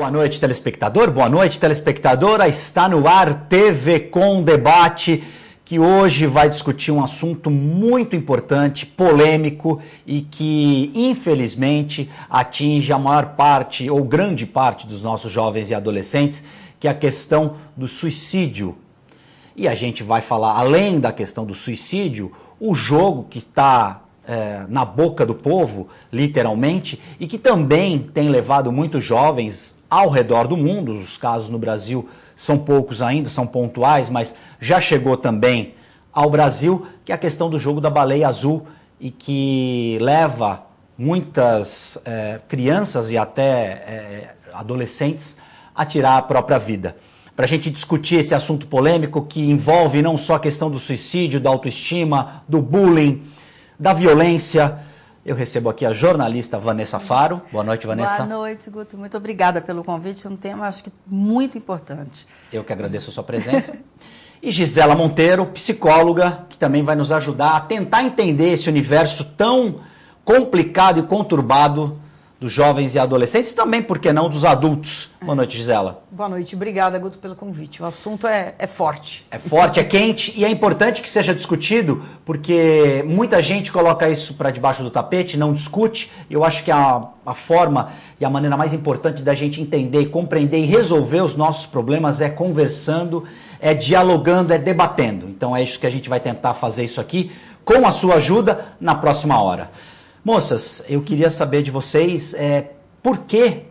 Boa noite, telespectador. Boa noite, telespectadora. Está no ar TV Com Debate, que hoje vai discutir um assunto muito importante, polêmico e que, infelizmente, atinge a maior parte ou grande parte dos nossos jovens e adolescentes, que é a questão do suicídio. E a gente vai falar, além da questão do suicídio, o jogo que está na boca do povo, literalmente, e que também tem levado muitos jovens ao redor do mundo. Os casos no Brasil são poucos ainda, são pontuais, mas já chegou também ao Brasil, que é a questão do jogo da baleia azul e que leva muitas crianças e até adolescentes a tirar a própria vida. Para a gente discutir esse assunto polêmico que envolve não só a questão do suicídio, da autoestima, do bullying, da violência, eu recebo aqui a jornalista Vanessa Faro. Boa noite, Vanessa. Boa noite, Guto. Muito obrigada pelo convite. É um tema, acho que, muito importante. Eu que agradeço a sua presença. E Gisela Monteiro, psicóloga, que também vai nos ajudar a tentar entender esse universo tão complicado e conturbado dos jovens e adolescentes, e também, por que não, dos adultos. Boa noite, Gisela. Boa noite. Obrigada, Guto, pelo convite. O assunto é forte. É forte, é quente, e é importante que seja discutido, porque muita gente coloca isso para debaixo do tapete, não discute. Eu acho que a forma e a maneira mais importante da gente entender, compreender e resolver os nossos problemas é conversando, é dialogando, é debatendo. Então é isso que a gente vai tentar fazer isso aqui, com a sua ajuda, na próxima hora. Moças, eu queria saber de vocês por que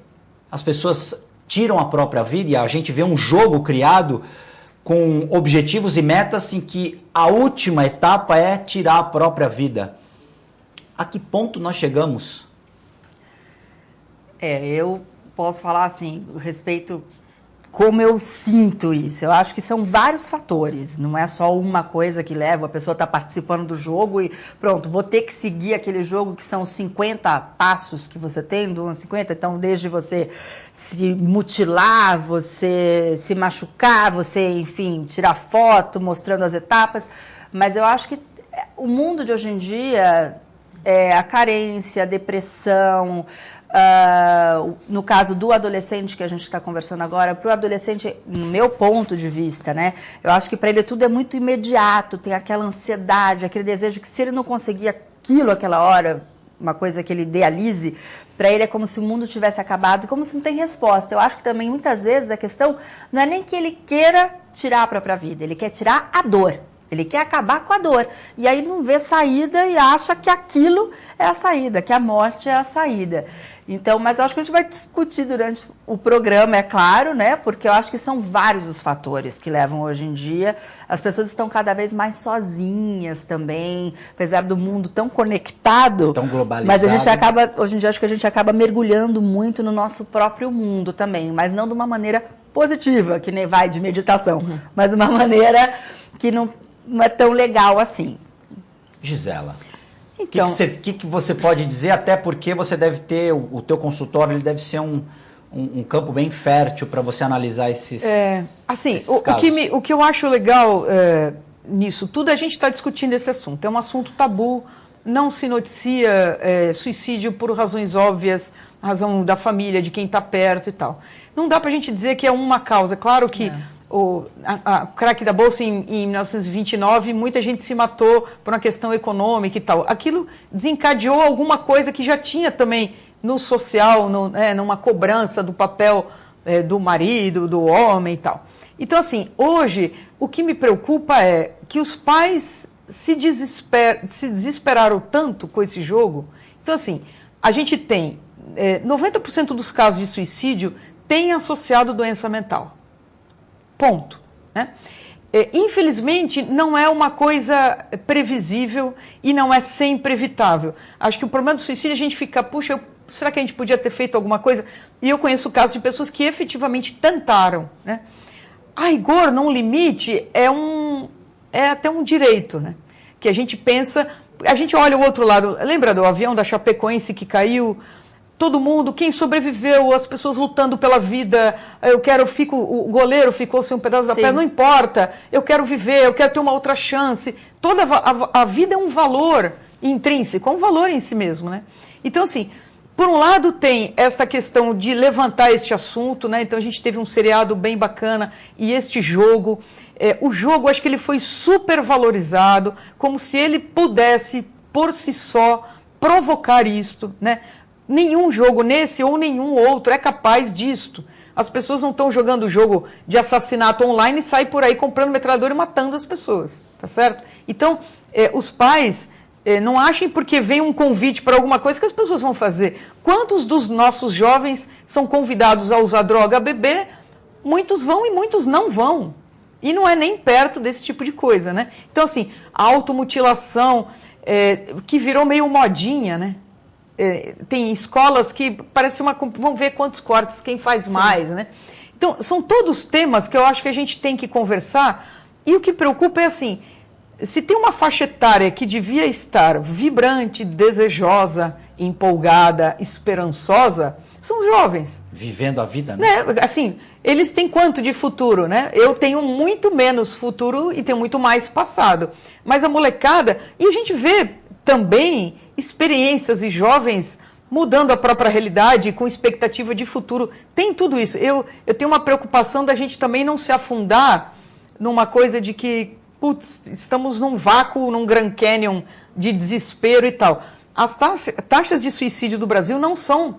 as pessoas tiram a própria vida e a gente vê um jogo criado com objetivos e metas em que a última etapa é tirar a própria vida. A que ponto nós chegamos? Eu posso falar assim, respeito como eu sinto isso. Eu acho que são vários fatores, não é só uma coisa que leva, a pessoa está participando do jogo e pronto, vou ter que seguir aquele jogo que são 50 passos que você tem, do 50, então desde você se mutilar, você se machucar, você, enfim, tirar foto mostrando as etapas, mas eu acho que o mundo de hoje em dia é a carência, a depressão. No caso do adolescente que a gente está conversando agora, para o adolescente, no meu ponto de vista, né, eu acho que para ele tudo é muito imediato, tem aquela ansiedade, aquele desejo que se ele não conseguir aquilo aquela hora, uma coisa que ele idealize, para ele é como se o mundo tivesse acabado, como se não tem resposta. Eu acho que também muitas vezes a questão não é nem que ele queira tirar a própria vida, ele quer tirar a dor. Ele quer acabar com a dor. E aí não vê saída e acha que aquilo é a saída, que a morte é a saída. Então, mas eu acho que a gente vai discutir durante o programa, é claro, né? Porque eu acho que são vários os fatores que levam hoje em dia. As pessoas estão cada vez mais sozinhas também, apesar do mundo tão conectado. Tão globalizado. Mas a gente acaba, hoje em dia, acho que a gente acaba mergulhando muito no nosso próprio mundo também, mas não de uma maneira positiva, que nem vai de meditação, mas de uma maneira que não é tão legal assim. Gisela, então, o que você pode dizer, até porque você deve ter, o teu consultório ele deve ser um campo bem fértil para você analisar esses casos. O que eu acho legal nisso tudo, a gente está discutindo esse assunto. É um assunto tabu, não se noticia suicídio por razões óbvias, razão da família, de quem está perto e tal. Não dá para a gente dizer que é uma causa. Claro que o crack da Bolsa em 1929, muita gente se matou por uma questão econômica e tal. Aquilo desencadeou alguma coisa que já tinha também no social, numa cobrança do papel do marido, do homem e tal. Então, assim, hoje, o que me preocupa é que os pais se desesperaram tanto com esse jogo. Então, assim, a gente tem 90% dos casos de suicídio tem associado doença mental. Ponto. Né? Infelizmente, não é uma coisa previsível e não é sempre evitável. Acho que o problema do suicídio, a gente fica, puxa, será que a gente podia ter feito alguma coisa? E eu conheço casos de pessoas que efetivamente tentaram. Né? A rigor, num limite, é até um direito. Né? Que a gente pensa, a gente olha o outro lado. Lembra do avião da Chapecoense que caiu? Todo mundo, quem sobreviveu, as pessoas lutando pela vida, o goleiro ficou sem um pedaço da perna, não importa, eu quero viver, eu quero ter uma outra chance. Toda a vida é um valor intrínseco, é um valor em si mesmo, né? Então, assim, Por um lado, tem essa questão de levantar este assunto, né? Então, a gente teve um seriado bem bacana e este jogo. O jogo, acho que ele foi super valorizado, como se ele pudesse, por si só, provocar isto, né? Nenhum jogo nesse ou nenhum outro é capaz disto. As pessoas não estão jogando jogo de assassinato online e saem por aí comprando metralhadora e matando as pessoas, tá certo? Então, os pais não achem porque vem um convite para alguma coisa que as pessoas vão fazer. Quantos dos nossos jovens são convidados a usar droga, a beber? Muitos vão e muitos não vão. E não é nem perto desse tipo de coisa, né? Então, assim, a automutilação, que virou meio modinha, né? Tem escolas que parece vamos ver quantos cortes, quem faz mais, né? Então, são todos temas que eu acho que a gente tem que conversar. E o que preocupa é assim, se tem uma faixa etária que devia estar vibrante, desejosa, empolgada, esperançosa, são os jovens. Vivendo a vida, né? Assim, eles têm quanto de futuro, né? Eu tenho muito menos futuro e tenho muito mais passado. Mas a molecada... E a gente vê também experiências e jovens mudando a própria realidade com expectativa de futuro. Tem tudo isso. Eu tenho uma preocupação da gente também não se afundar numa coisa de que, putz, estamos num vácuo, num Grand Canyon de desespero e tal. As taxas de suicídio do Brasil não são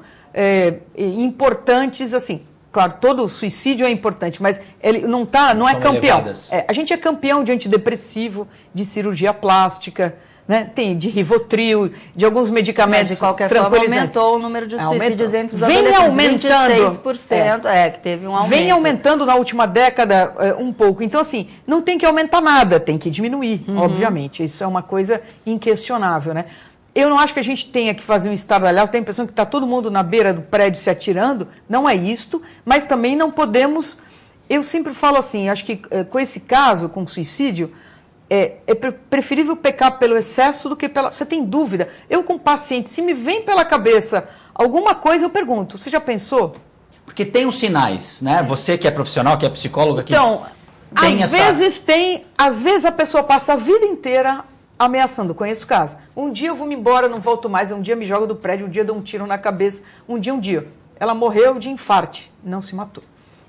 importantes assim. Claro, todo suicídio é importante, mas ele não é campeão. A gente é campeão de antidepressivo, de cirurgia plástica, né? Tem de Rivotril, de alguns medicamentos de qualquer forma, aumentou o número de suicídios entre os adolescentes. Vem aumentando. 26%, que teve um aumento. Vem aumentando na última década um pouco. Então, assim, não tem que aumentar nada, tem que diminuir, obviamente. Isso é uma coisa inquestionável, né? Eu não acho que a gente tenha que fazer um estardalhaço, tenho a impressão que está todo mundo na beira do prédio se atirando, não é isto, mas também não podemos... Eu sempre falo assim, acho que com esse caso, com suicídio, é preferível pecar pelo excesso do que pela... Você tem dúvida? Eu com paciente, se me vem pela cabeça alguma coisa, eu pergunto, você já pensou? Porque tem os sinais, né? Você que é profissional, que é psicóloga, que então, às vezes a pessoa passa a vida inteira ameaçando, conheço caso. Um dia eu vou me embora, não volto mais, um dia me jogo do prédio, um dia dou um tiro na cabeça, um dia. Ela morreu de infarte, não se matou.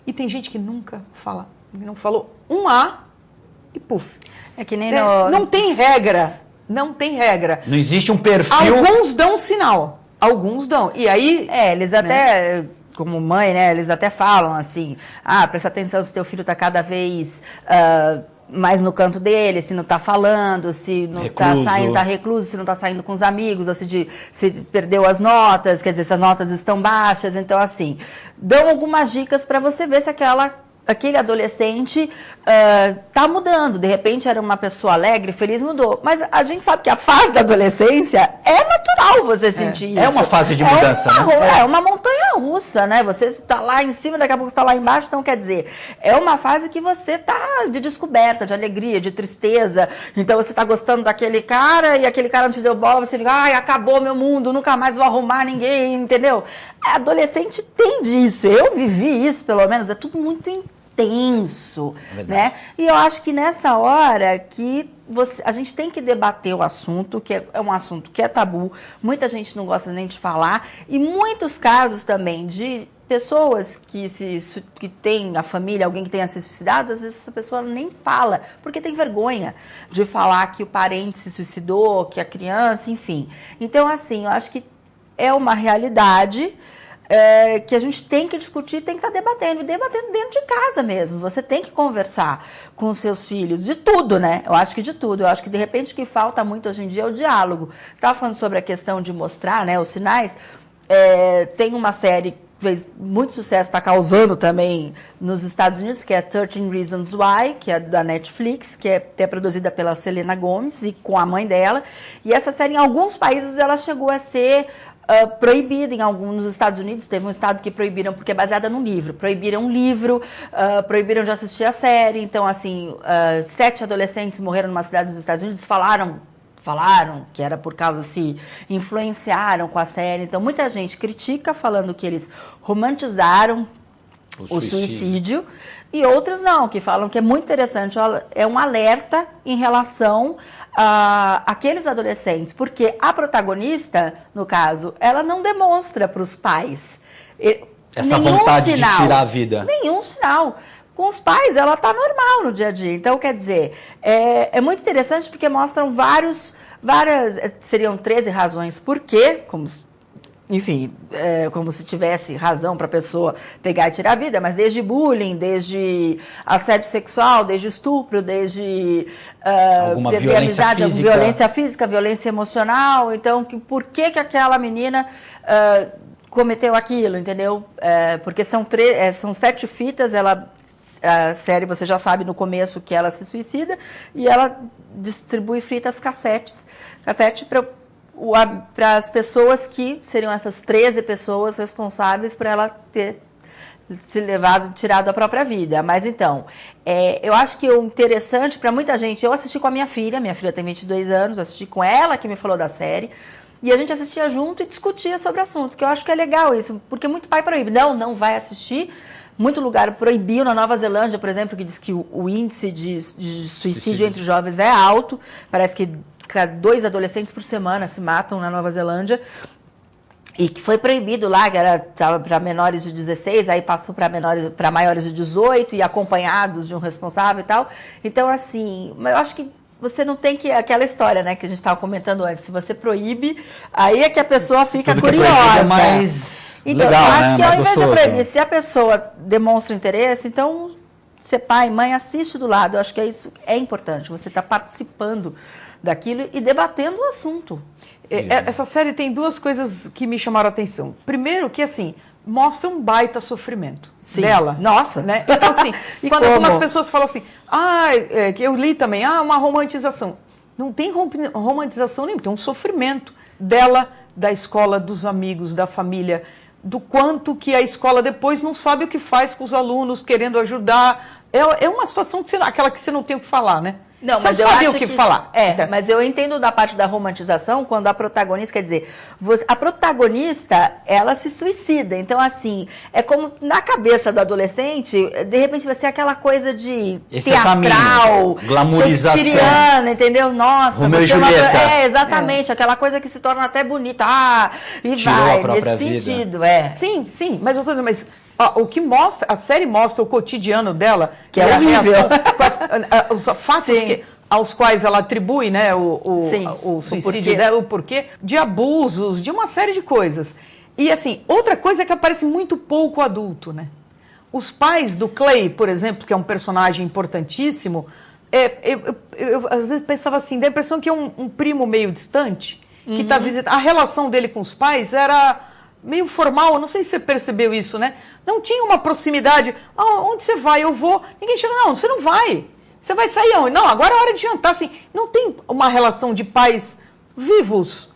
E tem gente que nunca fala, não falou um A e puf. É que nem Não tem regra, não tem regra. Não existe um perfil... Alguns dão sinal, alguns dão. E aí... eles até... Como mãe, né, eles até falam assim, presta atenção se teu filho está cada vez... mais no canto dele, se não está falando, se não está saindo, está recluso, se não está saindo com os amigos, ou se perdeu as notas, quer dizer, se as notas estão baixas. Então, assim, dão algumas dicas para você ver se aquele adolescente está mudando. De repente era uma pessoa alegre, feliz, mudou. Mas a gente sabe que a fase da adolescência é natural você sentir isso. É uma fase de mudança, né? É uma montanha russa, né? Você está lá em cima, daqui a pouco está lá embaixo. Então, quer dizer, é uma fase que você está de descoberta, de alegria, de tristeza. Então, você está gostando daquele cara e aquele cara não te deu bola, você fica, acabou meu mundo, nunca mais vou arrumar ninguém, entendeu? Adolescente tem disso. Eu vivi isso, pelo menos. É tudo muito intenso, né? E eu acho que nessa hora que a gente tem que debater o assunto, que é um assunto que é tabu, muita gente não gosta nem de falar, e muitos casos também de pessoas que tem a família, alguém que tenha se suicidado, às vezes essa pessoa nem fala, porque tem vergonha de falar que o parente se suicidou, que a criança, enfim. Então, assim, eu acho que é uma realidade que a gente tem que discutir, tem que estar debatendo dentro de casa mesmo. Você tem que conversar com os seus filhos, de tudo, né? Eu acho que de tudo. Eu acho que, de repente, o que falta muito hoje em dia é o diálogo. Você estava falando sobre a questão de mostrar, né, os sinais. Tem uma série que fez muito sucesso, está causando também nos Estados Unidos, que é 13 Reasons Why, que é da Netflix, que é produzida pela Selena Gomez e com a mãe dela. E essa série, em alguns países, ela chegou a ser proibida. Nos Estados Unidos, teve um estado que proibiram, porque é baseada num livro. Proibiram um livro, proibiram de assistir a série. Então, assim, 7 adolescentes morreram numa cidade dos Estados Unidos, falaram que era por causa, se influenciaram com a série. Então, muita gente critica, falando que eles romantizaram o suicídio, e outras não, que falam que é muito interessante, é um alerta em relação a aqueles adolescentes, porque a protagonista, no caso, ela não demonstra para os pais essa vontade de tirar a vida. Nenhum sinal. Com os pais, ela está normal no dia a dia. Então, quer dizer, é muito interessante porque mostram várias, seriam 13 razões por quê, enfim, como se tivesse razão para a pessoa pegar e tirar a vida, mas desde bullying, desde assédio sexual, desde estupro, desde alguma violência física, violência emocional. Então, por que aquela menina cometeu aquilo, entendeu? Porque são 7 fitas, a série, você já sabe no começo que ela se suicida, e ela distribui fitas cassete para as pessoas que seriam essas 13 pessoas responsáveis por ela ter se tirado a própria vida. Mas então, eu acho que o interessante para muita gente, eu assisti com a minha filha tem 22 anos, assisti com ela que me falou da série, e a gente assistia junto e discutia sobre o assunto, que eu acho que é legal isso, porque muito pai proíbe, não vai assistir. Muito lugar proibiu, na Nova Zelândia, por exemplo, que diz que o índice de suicídio entre jovens é alto, parece que 2 adolescentes por semana se matam na Nova Zelândia, e que foi proibido lá, que estava para menores de 16, aí passou para maiores de 18 e acompanhados de um responsável e tal. Então, assim, eu acho que você não tem que... Aquela história, né, que a gente estava comentando antes, se você proíbe, aí é que a pessoa fica curiosa. É mais então, legal, eu acho que ao invés de proibir, né? se a pessoa demonstra interesse, então, ser pai e mãe, assiste do lado. Eu acho que isso é importante, você está participando daquilo e debatendo o assunto. Essa série tem 2 coisas que me chamaram a atenção. Primeiro, que assim, mostra um baita sofrimento dela. Nossa! Né? Então, assim, quando algumas pessoas falam assim, que eu li também, uma romantização. Não tem romantização nenhuma, tem um sofrimento dela, da escola, dos amigos, da família, do quanto que a escola depois não sabe o que faz com os alunos, querendo ajudar. É uma situação aquela que você não tem o que falar, né? Não, você mas não sabia o que falar. Mas eu entendo da parte da romantização, quando a protagonista, quer dizer, a protagonista, ela se suicida. Então, assim, é como na cabeça do adolescente, de repente vai ser aquela coisa de teatral, glamourização, entendeu? Nossa, Romeu e Julieta. Exatamente, aquela coisa que se torna até bonita. E tirou vai, a própria nesse vida. sentido, Sim, mas eu tô dizendo, o que mostra, a série mostra o cotidiano dela, que é horrível. Os fatos aos quais ela atribui, né, o suicídio dela, o porquê, de abusos, de uma série de coisas. E assim, outra coisa é que aparece muito pouco adulto, né? Os pais do Clay, por exemplo, que é um personagem importantíssimo, eu às vezes pensava assim, dá a impressão que é um primo meio distante, que está visitando. A relação dele com os pais era meio formal, não sei se você percebeu isso, né? Não tinha uma proximidade. Onde você vai? Eu vou. Ninguém chega, não, você não vai. Você vai sair aonde? Não, agora é hora de jantar. Assim, não tem uma relação de pais vivos,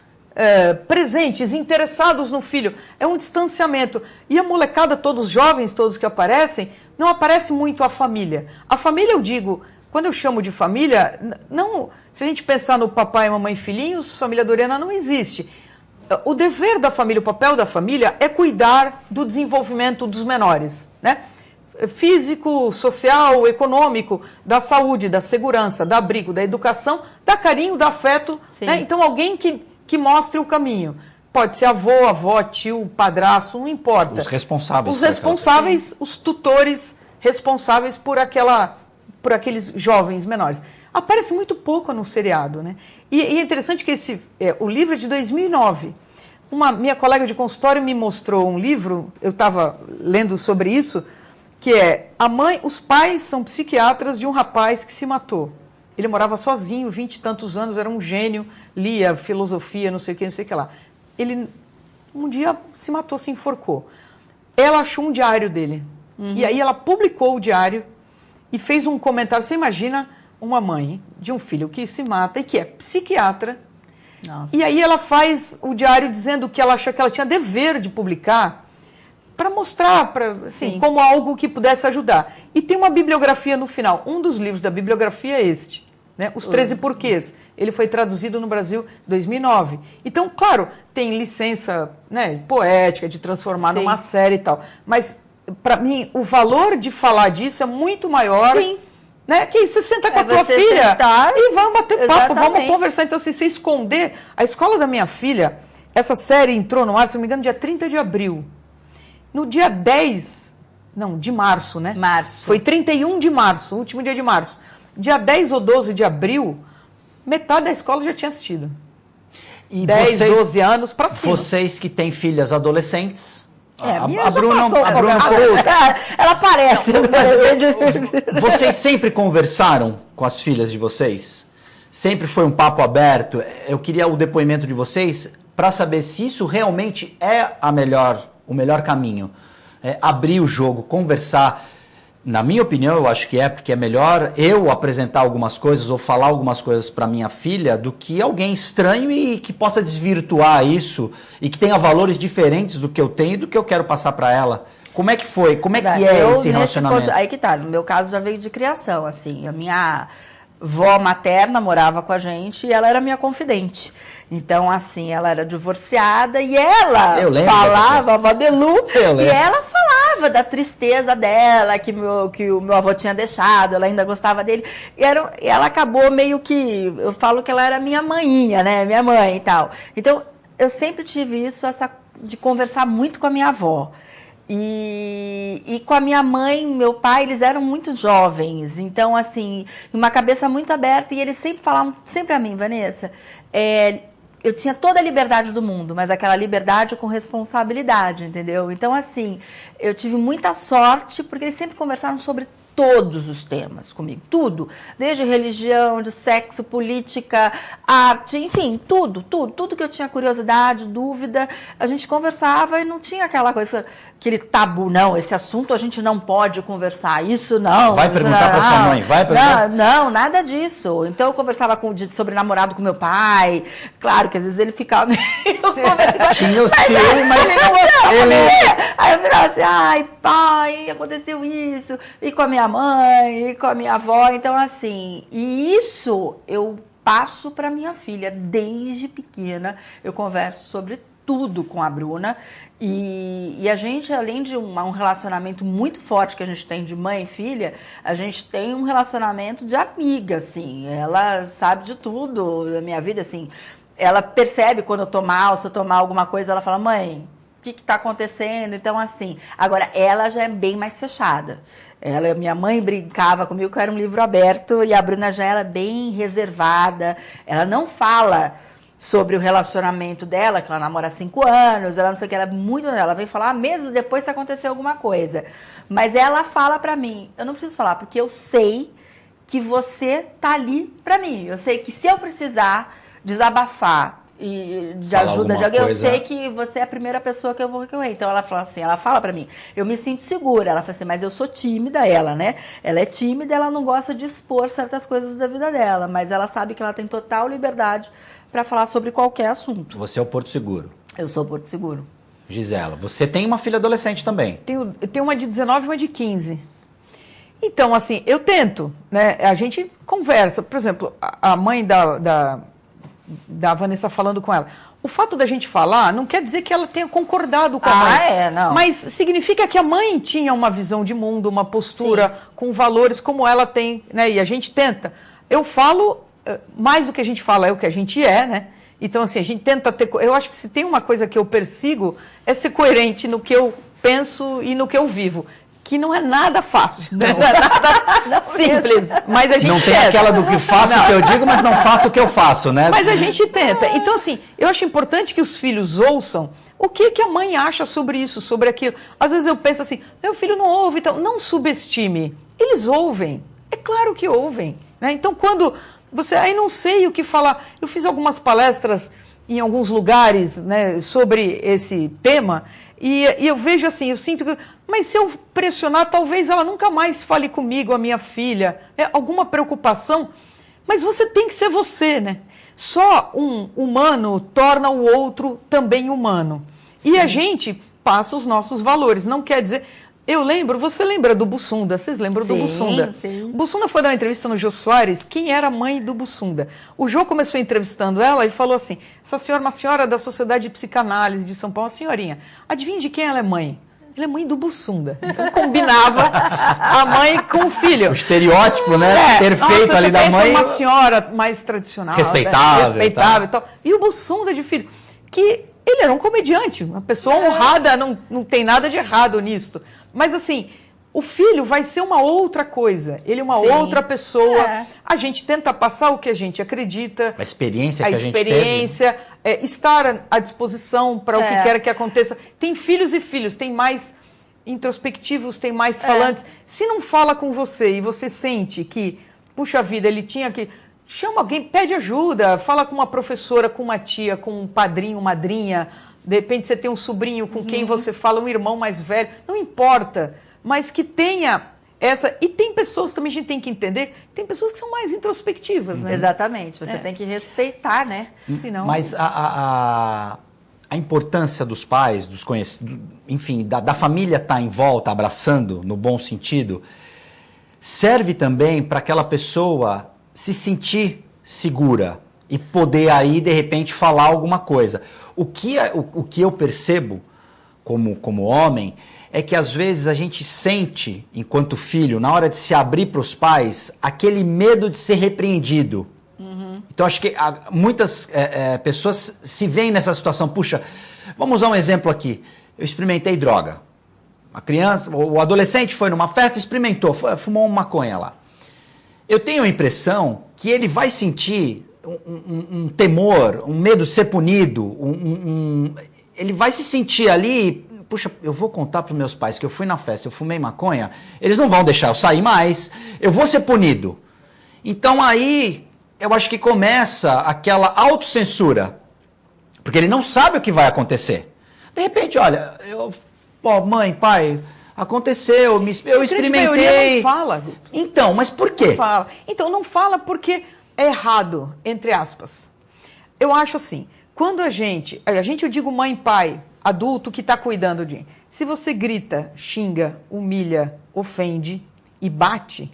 presentes, interessados no filho. É um distanciamento. E a molecada, todos jovens, todos que aparecem, não aparece muito a família. A família, eu digo, quando eu chamo de família, não, se a gente pensar no papai, mamãe e filhinhos, família Doriana não existe. O dever da família, o papel da família é cuidar do desenvolvimento dos menores, né? Físico, social, econômico, da saúde, da segurança, do abrigo, da educação, da carinho, do afeto, né? Então alguém que mostre o caminho. Pode ser avô, avó, tio, padrasto, não importa. Os responsáveis. Os responsáveis, os tutores responsáveis por aqueles jovens menores. Aparece muito pouco no seriado, né? E é interessante que o livro é de 2009. Minha colega de consultório me mostrou um livro, eu estava lendo sobre isso, que é os pais são psiquiatras de um rapaz que se matou. Ele morava sozinho, 20 e tantos anos, era um gênio, lia filosofia, não sei o que lá. Ele um dia se matou, se enforcou. Ela achou um diário dele. E aí ela publicou o diário e fez um comentário. Você imagina uma mãe de um filho que se mata e que é psiquiatra. Nossa. E aí ela faz o diário dizendo que ela achou que ela tinha dever de publicar para mostrar assim, como algo que pudesse ajudar. E tem uma bibliografia no final. Um dos livros da bibliografia é este, né? Os 13 Porquês. Ele foi traduzido no Brasil em 2009. Então, claro, tem licença, né, poética de transformar numa série e tal. Mas para mim, o valor de falar disso é muito maior. Sim. Né? Que você senta com a tua filha sentar, e vamos bater papo, exatamente. vamos conversar. Então, assim, você esconder... A escola da minha filha, essa série entrou no ar, se não me engano, dia 30 de abril. No dia 10... Não, de março, né? Março. Foi 31 de março, último dia de março. Dia 10 ou 12 de abril, metade da escola já tinha assistido. E 10, 12 anos para cima. Vocês que têm filhas adolescentes... A minha a já Bruna, passou a Bruna ela aparece. Vocês sempre conversaram com as filhas de vocês? Sempre foi um papo aberto? Eu queria o depoimento de vocês para saber se isso realmente é o melhor caminho. Abrir o jogo, conversar. Na minha opinião, eu acho que porque é melhor eu apresentar algumas coisas ou falar algumas coisas para minha filha do que alguém estranho e que possa desvirtuar isso e que tenha valores diferentes do que eu tenho e do que eu quero passar para ela. Como é que foi? Como é que é esse relacionamento? Aí que tá, no meu caso já veio de criação, assim, a minha avó materna morava com a gente e ela era minha confidente. Então, assim, ela era divorciada e ela falava, a avó Delu, e ela falava da tristeza dela, que o meu avô tinha deixado, ela ainda gostava dele. E ela acabou meio que, eu falo que ela era minha maninha, né, minha mãe e tal. Então, eu sempre tive isso, de conversar muito com a minha avó. E com a minha mãe, meu pai, eles eram muito jovens, então, assim, uma cabeça muito aberta, e eles sempre falavam, sempre a mim, Vanessa, eu tinha toda a liberdade do mundo, mas aquela liberdade com responsabilidade, entendeu? Então, assim, eu tive muita sorte, porque eles sempre conversaram sobre todos os temas comigo, tudo, desde religião, de sexo, política, arte, enfim, tudo que eu tinha curiosidade, dúvida, a gente conversava e não tinha aquela coisa, aquele tabu, não, esse assunto a gente não pode conversar, isso não. Vai perguntar para sua mãe, vai perguntar? Não, nada disso. Então eu conversava sobre namorado com meu pai, claro que às vezes ele ficava meio... Tinha o ciúme, mas ele não gostava. Aí eu virava assim, ai pai, aconteceu isso, e com a minha mãe, e com a minha avó, então assim, e isso eu passo para minha filha, desde pequena, eu converso sobre tudo com a Bruna, e a gente, além de um relacionamento muito forte que a gente tem de mãe e filha, a gente tem um relacionamento de amiga, assim, ela sabe de tudo da minha vida, assim, ela percebe quando eu tô mal, se eu tomar alguma coisa, ela fala, mãe, o que está acontecendo? Então, assim, agora ela já é bem mais fechada. Minha mãe brincava comigo que eu era um livro aberto e a Bruna já era bem reservada. Ela não fala sobre o relacionamento dela, que ela namora há 5 anos, ela não sei o que, ela vem falar meses depois se aconteceu alguma coisa. Mas ela fala pra mim, eu não preciso falar, porque eu sei que você tá ali pra mim. Eu sei que se eu precisar desabafar e de ajuda de alguém, eu sei que você é a primeira pessoa que eu vou recorrer. Então ela fala assim, ela fala pra mim, eu me sinto segura. Ela fala assim, mas eu sou tímida, ela, né? Ela é tímida, ela não gosta de expor certas coisas da vida dela, mas ela sabe que ela tem total liberdade para falar sobre qualquer assunto. Você é o Porto Seguro. Eu sou o Porto Seguro. Gisela, você tem uma filha adolescente também. Eu tenho uma de 19 e uma de 15. Então, assim, eu tento, né? A gente conversa. Por exemplo, a mãe da Vanessa falando com ela. O fato da gente falar não quer dizer que ela tenha concordado com a mãe. Não. Mas significa que a mãe tinha uma visão de mundo, uma postura com valores como ela tem, né? E a gente tenta. Eu falo, mais do que a gente fala é o que a gente é, né? Então, assim, a gente tenta ter... Eu acho que se tem uma coisa que eu persigo é ser coerente no que eu penso e no que eu vivo. Que não é nada fácil, não é nada simples, mas a gente não tenta. Tem aquela do que faço o que eu digo, mas não faço o que eu faço, né? Mas a gente tenta. Então, assim, eu acho importante que os filhos ouçam o que a mãe acha sobre isso, sobre aquilo. Às vezes eu penso assim, meu filho não ouve, então não subestime. Eles ouvem, é claro que ouvem, né? Então, quando você... Aí não sei o que falar. Eu fiz algumas palestras em alguns lugares, né, sobre esse tema, e eu vejo assim, eu sinto que... Mas se eu pressionar, talvez ela nunca mais fale comigo, a minha filha, né? Alguma preocupação, mas você tem que ser você, né? Só um humano torna o outro também humano. E a gente passa os nossos valores, não quer dizer... Você lembra do Bussunda? Vocês lembram do Bussunda? Sim. O Bussunda foi dar uma entrevista no Jô Soares, quem era a mãe do Bussunda. O Jô começou entrevistando ela e falou assim, essa senhora é uma senhora da Sociedade de Psicanálise de São Paulo, uma senhorinha, adivinha de quem ela é mãe? ela é mãe do Bussunda. Então combinava a mãe com o filho. O estereótipo, né? Perfeito nossa, ali da mãe. Uma senhora mais tradicional. Respeitável. Respeitável e tal. E o Bussunda de filho, que ele era um comediante, uma pessoa honrada, não tem nada de errado nisso. Mas assim, o filho vai ser uma outra coisa, ele é uma outra pessoa. A gente tenta passar o que a gente acredita. A experiência que a gente teve. A experiência, estar à disposição para o que quer que aconteça. Tem filhos e filhos, tem mais introspectivos, tem mais falantes. Se não fala com você e você sente que, puxa vida, ele tinha que... Chama alguém, pede ajuda, fala com uma professora, com uma tia, com um padrinho, madrinha. De repente você tem um sobrinho com quem você fala, um irmão mais velho. Não importa. Mas que tenha essa... E tem pessoas também, a gente tem que entender, tem pessoas que são mais introspectivas, né? Exatamente, você tem que respeitar, né? Senão... Mas a importância dos pais, dos conhecidos, enfim, da família estar em volta, abraçando, no bom sentido, serve também para aquela pessoa se sentir segura e poder aí, de repente, falar alguma coisa. O que eu percebo como homem é que às vezes a gente sente, enquanto filho, na hora de se abrir para os pais, aquele medo de ser repreendido. Então acho que muitas pessoas se veem nessa situação. Puxa, vamos usar um exemplo aqui. Eu experimentei droga. A criança, o adolescente foi numa festa, experimentou, fumou uma maconha lá. Eu tenho a impressão que ele vai sentir um temor, um medo de ser punido, ele vai se sentir ali... Puxa, eu vou contar para os meus pais que eu fui na festa, eu fumei maconha, eles não vão deixar eu sair mais, eu vou ser punido. Então aí, eu acho que começa aquela autocensura, porque ele não sabe o que vai acontecer. De repente, olha, mãe, pai, aconteceu, eu experimentei. A maioria não fala. Então, mas por quê? Não fala. Então, não fala porque é errado, entre aspas. Eu acho assim, quando a gente, eu digo mãe, pai, adulto que está cuidando de... Se você grita, xinga, humilha, ofende e bate,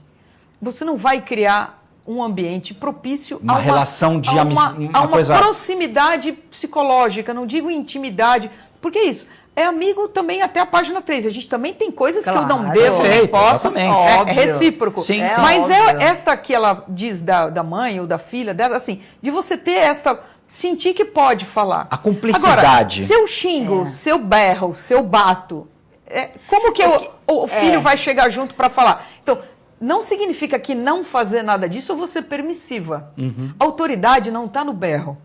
você não vai criar um ambiente propício a uma relação de uma proximidade psicológica, não digo intimidade, porque é isso. É amigo também até a página 3. A gente também tem coisas que eu não devo, não posso. É recíproco. Sim, sim. Mas esta que ela diz da mãe ou da filha dela, assim, de você ter esta... Sentir que pode falar. A cumplicidade. Agora, se eu xingo, se eu berro, se eu bato, como que o filho vai chegar junto para falar? Então, não significa que não fazer nada disso eu vou ser permissiva. A autoridade não está no berro.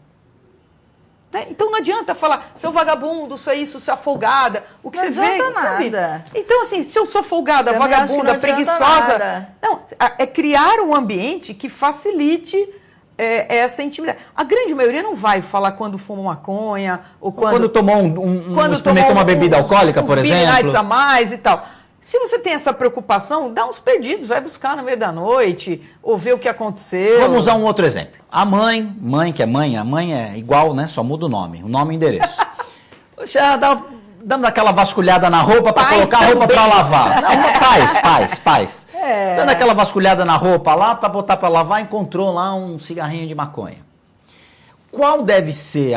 Né? Então não adianta falar, seu vagabundo, seu folgada, o que não você vê, nada. Sabe? Então, assim, se eu sou folgada, vagabunda, preguiçosa... Não, é criar um ambiente que facilite... essa intimidade. A grande maioria não vai falar quando fuma maconha ou quando tomou experimentou uma bebida alcoólica, por exemplo. Nights a mais e tal. Se você tem essa preocupação, dá uns perdidos, vai buscar no meio da noite ou ver o que aconteceu. Vamos usar um outro exemplo. A mãe que é mãe, a mãe é igual, né? Só muda o nome e o endereço. Você dando aquela vasculhada na roupa para colocar a roupa para lavar. Não, pais. Dando aquela vasculhada na roupa lá para botar para lavar, encontrou lá um cigarrinho de maconha. Qual deve ser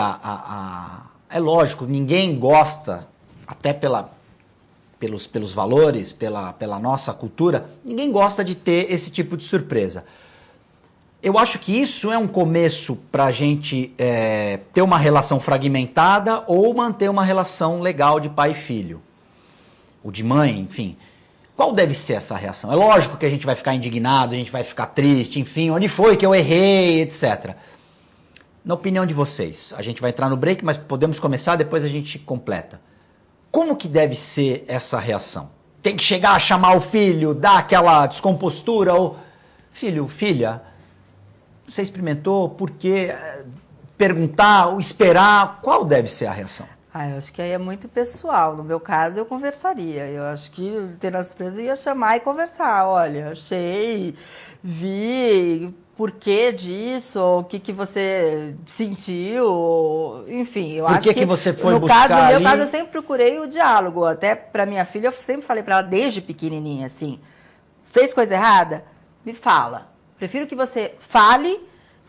É lógico, ninguém gosta, até pelos valores, pela nossa cultura, ninguém gosta de ter esse tipo de surpresa. Eu acho que isso é um começo para a gente ter uma relação fragmentada ou manter uma relação legal de pai e filho. Ou de mãe, enfim. Qual deve ser essa reação? É lógico que a gente vai ficar indignado, a gente vai ficar triste, enfim, onde foi que eu errei, etc. Na opinião de vocês, a gente vai entrar no break, mas podemos começar, depois a gente completa. Como que deve ser essa reação? Tem que chegar a chamar o filho, dar aquela descompostura, ou... Filho, filha... Você experimentou? Por quê? Perguntar, ou esperar? Qual deve ser a reação? Eu acho que aí é muito pessoal. No meu caso, eu conversaria. Eu acho que ter a surpresa ia chamar e conversar. Olha, achei, vi, por que disso? O que você sentiu? Enfim, eu acho que você foi no buscar caso, no meu ali... caso, eu sempre procurei o diálogo. Até para minha filha, eu sempre falei para ela desde pequenininha, assim, fez coisa errada? Me fala. Prefiro que você fale,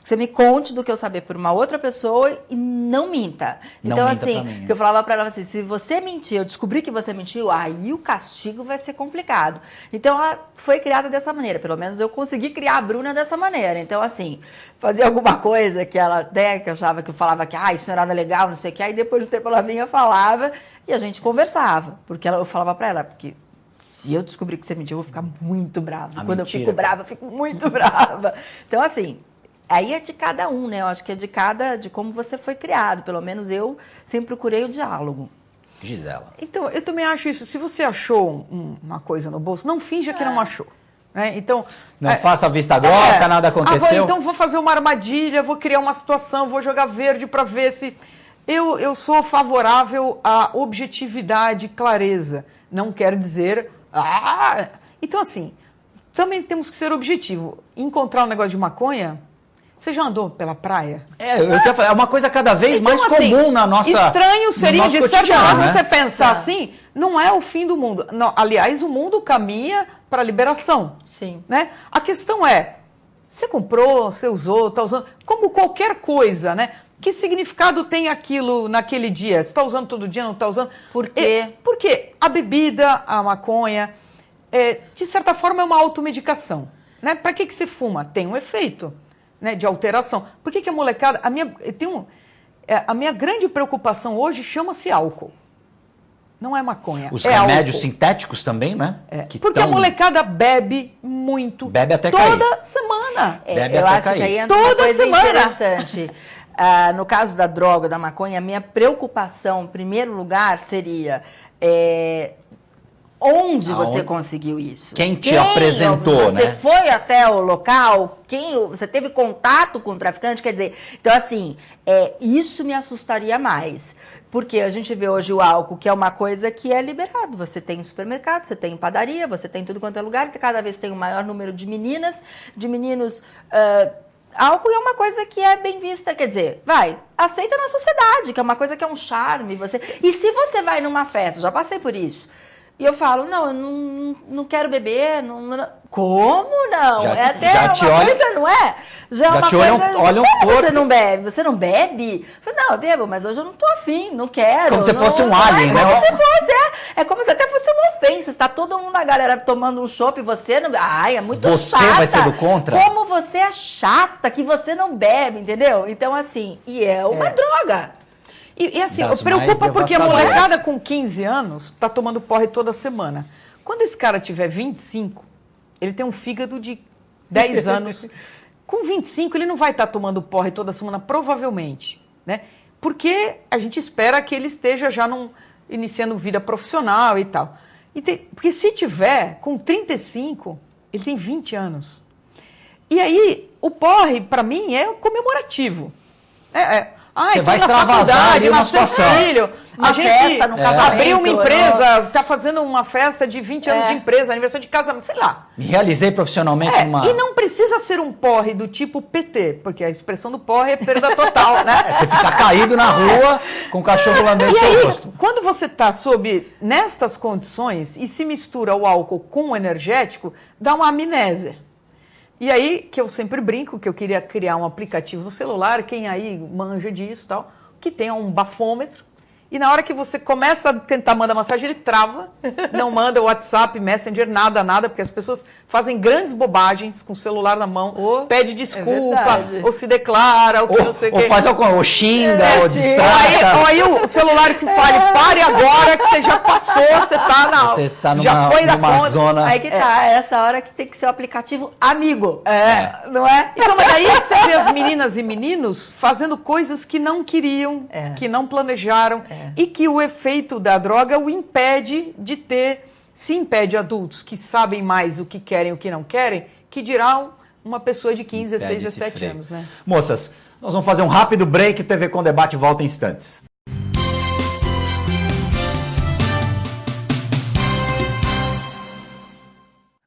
Você me conte do que eu saber por uma outra pessoa e não minta. Não então, minta assim, pra mim, que eu falava pra ela assim, se você mentir, eu descobrir que você mentiu, aí o castigo vai ser complicado. Então, ela foi criada dessa maneira. Pelo menos eu consegui criar a Bruna dessa maneira. Então, assim, fazia alguma coisa que ela até que achava que eu falava que isso não era nada legal, não sei o que. Aí depois do tempo ela vinha, falava e a gente conversava. Porque eu falava pra ela, porque se eu descobrir que você mentiu, eu vou ficar muito brava. Quando mentira, eu fico brava, eu fico muito brava. Então, assim... Aí é de cada um, né? Eu acho que é de como você foi criado. Pelo menos eu sempre procurei o diálogo. Gisela. Então, eu também acho isso. Se você achou uma coisa no bolso, não finja que não achou. Né? Então, Não faça vista grossa, nada aconteceu. Então vou fazer uma armadilha, vou criar uma situação, vou jogar verde para ver se... Eu sou favorável à objetividade e clareza. Não quer dizer... Então, assim, também temos que ser objetivo. Encontrar um negócio de maconha... Você já andou pela praia? É uma coisa cada vez então, mais assim, comum na nossa... Estranho seria, de certa forma, né? você pensar assim, não é o fim do mundo. Não, aliás, o mundo caminha para a liberação. Sim. Né? A questão é, você comprou, você usou, está usando, como qualquer coisa, né? Que significado tem aquilo naquele dia? Você está usando todo dia, não está usando? Por quê? Porque a bebida, a maconha, de certa forma é uma automedicação. Né? Para que você fuma? Tem um efeito. Né, de alteração. Por que a molecada... A minha grande preocupação hoje chama-se álcool. Não é maconha. Os é remédios álcool. sintéticos também, né? Porque a molecada bebe muito. Bebe até toda semana. Bebe eu até acho cair. que aí entra uma coisa interessante. No caso da droga, da maconha, a minha preocupação, em primeiro lugar, seria... Onde você conseguiu isso? Quem te apresentou, né? Você né? foi até o local? Você teve contato com o traficante? Quer dizer, então assim, isso me assustaria mais. Porque a gente vê hoje o álcool, que é uma coisa que é liberado. Você tem em supermercado, você tem em padaria, você tem em tudo quanto é lugar, que cada vez tem um maior número de meninas, de meninos... álcool é uma coisa que é bem vista, quer dizer, aceita na sociedade, que é uma coisa que é um charme. E se você vai numa festa, já passei por isso, e eu falo, não, eu não quero beber, como não? Já, até já uma coisa, não é? Já é uma te coisa, olham torto. Você não bebe? Você não bebe? Eu falei, não, eu bebo, mas hoje eu não tô afim, não quero. Como se fosse um alien, né? Como se fosse, é como se até fosse uma ofensa. Está todo mundo, a galera, tomando um chopp e você não... é muito chata. Você vai ser do contra? Como você é chata que você não bebe, entendeu? Então, assim, e é uma droga. E assim, preocupa porque a molecada com 15 anos está tomando porre toda semana. Quando esse cara tiver 25, ele tem um fígado de 10 anos. Com 25, ele não vai estar tomando porre toda semana, provavelmente. Né? Porque a gente espera que ele esteja já iniciando vida profissional e tal. Porque se tiver, com 35, ele tem 20 anos. E aí, o porre, para mim, é comemorativo. Você vai extravasar uma situação. Filho, a gente festa no casamento, abriu uma empresa, está fazendo uma festa de 20 anos de empresa, aniversário de casamento, sei lá. Me realizei profissionalmente E não precisa ser um porre do tipo PT, porque a expressão do porre é perda total, né? Você fica caído na rua com o cachorro lambendo seu rosto. Quando você está nestas condições e se mistura o álcool com o energético, dá uma amnésia. E aí, que eu sempre brinco, que eu queria criar um aplicativo no celular, quem aí manja disso e tal, que tenha um bafômetro, e na hora que você começa a tentar mandar mensagem, ele trava, não manda WhatsApp, Messenger, nada, porque as pessoas fazem grandes bobagens com o celular na mão, pede desculpa, ou se declara, ou que não sei o quê. Ou xinga, ou distrata. Aí o celular que fale, pare agora, que você já passou, você tá já foi numa zona... Aí que tá, essa hora que tem que ser o aplicativo amigo, não é? Então, mas daí você vê as meninas e meninos fazendo coisas que não queriam, que não planejaram, e que o efeito da droga o impede de se impede adultos que sabem mais o que querem e o que não querem, que dirá uma pessoa de 15, 16, 17 anos. Né? Moças, nós vamos fazer um rápido break, o TV Com Debate volta em instantes.